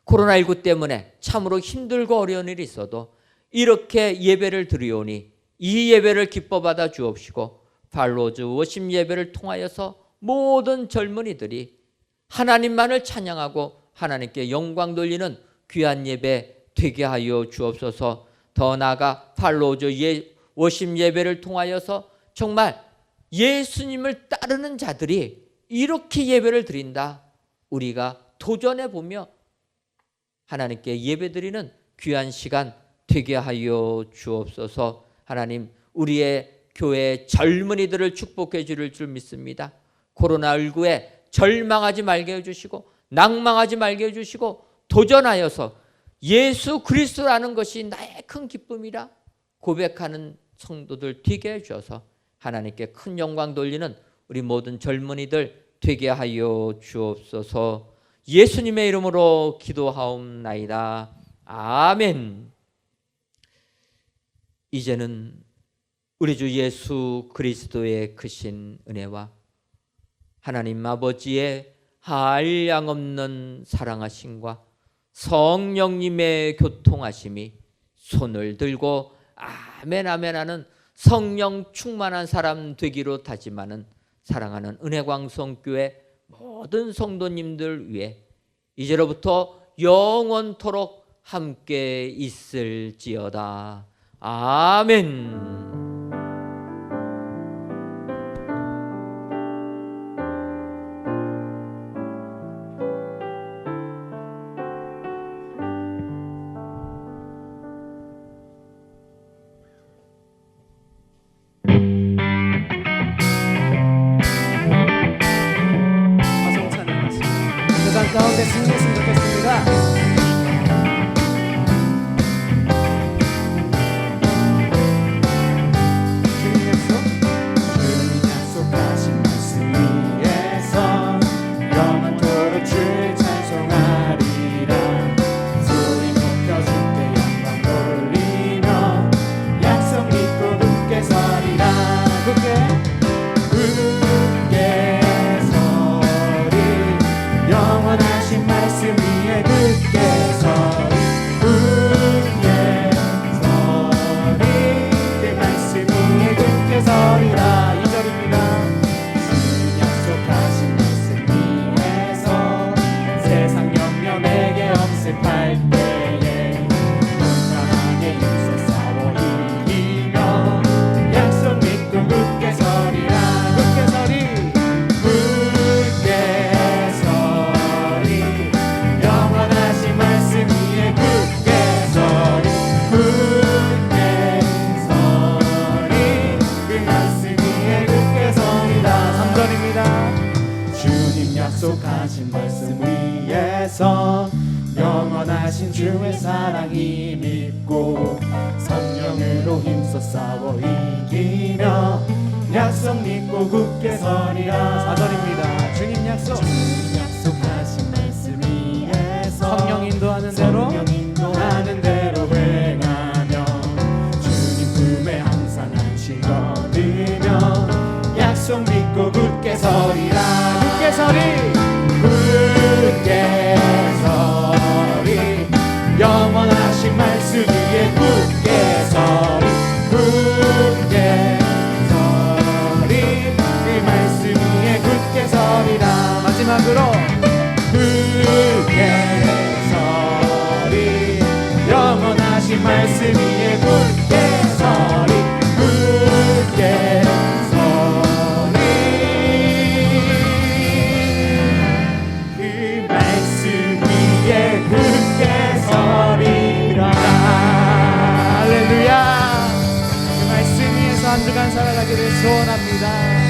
코로나19 때문에 참으로 힘들고 어려운 일이 있어도 이렇게 예배를 드리오니 이 예배를 기뻐 받아 주옵시고 팔로즈 워십 예배를 통하여서 모든 젊은이들이 하나님만을 찬양하고 하나님께 영광 돌리는 귀한 예배 되게 하여 주옵소서. 더 나아가 팔로즈 워십 예배를 통하여서 정말 예수님을 따르는 자들이 이렇게 예배를 드린다. 우리가 도전해 보며 하나님께 예배드리는 귀한 시간 되게 하여 주옵소서. 하나님 우리의 교회 젊은이들을 축복해 주실 줄 믿습니다. 코로나19에 절망하지 말게 해주시고 낭망하지 말게 해주시고 도전하여서 예수 그리스도라는 것이 나의 큰 기쁨이라 고백하는 성도들 되게 해주셔서 하나님께 큰 영광 돌리는 우리 모든 젊은이들 되게 하여 주옵소서. 예수님의 이름으로 기도하옵나이다. 아멘. 이제는 우리 주 예수 그리스도의 크신 은혜와 하나님 아버지의 한량없는 사랑하심과 성령님의 교통하심이 손을 들고 아멘 아멘 하는 성령 충만한 사람 되기로 다짐하는 사랑하는 은혜광성교회 모든 성도님들 위해 이제로부터 영원토록 함께 있을지어다. 아멘. 가운데 승리했으면 좋겠습니다. 주님 약속하신 말씀 위에서 영원토록 주를 찬송하리라. 소리 높여 주께 영광 돌리며 약속 믿고 굳게 서리라. 굳게 영원하신 말씀 위에 굳게 서리 굳게 서리 그 말씀 위에 굳게 서리라. 2절입니다. 주님 약속하신 말씀 위에서 세상 영면에게 엄습할 때에 건강하게 힘써 싸워 이기며 약속 믿고 굳게 서리라. 굳게 서리 약속하신 말씀 위에서 영원하신 주의 사랑이 믿고 성령으로 힘써 싸워 이기며 약속 믿고 굳게 서리라. 4절입니다. 주님 약속하신 말씀 위에서 성령 인도하는 대로 행하며 주님 품에 항상 안식 얻으며 약속 믿고 굳게 서리라. 굳게 서리, 굳게 서리, 영원하신 말씀 위에 굳게 서리, 굳게 서리, 그 말씀 위에 굳게 서리라. 마지막으로 굳게 서리, 영원하신 말씀 위에 굳게 서리, 굳게 서리, 그 말씀 위에 굳게 서리라. 할렐루야. 그 말씀 위에서 한 주간 살아가기를 소원합니다.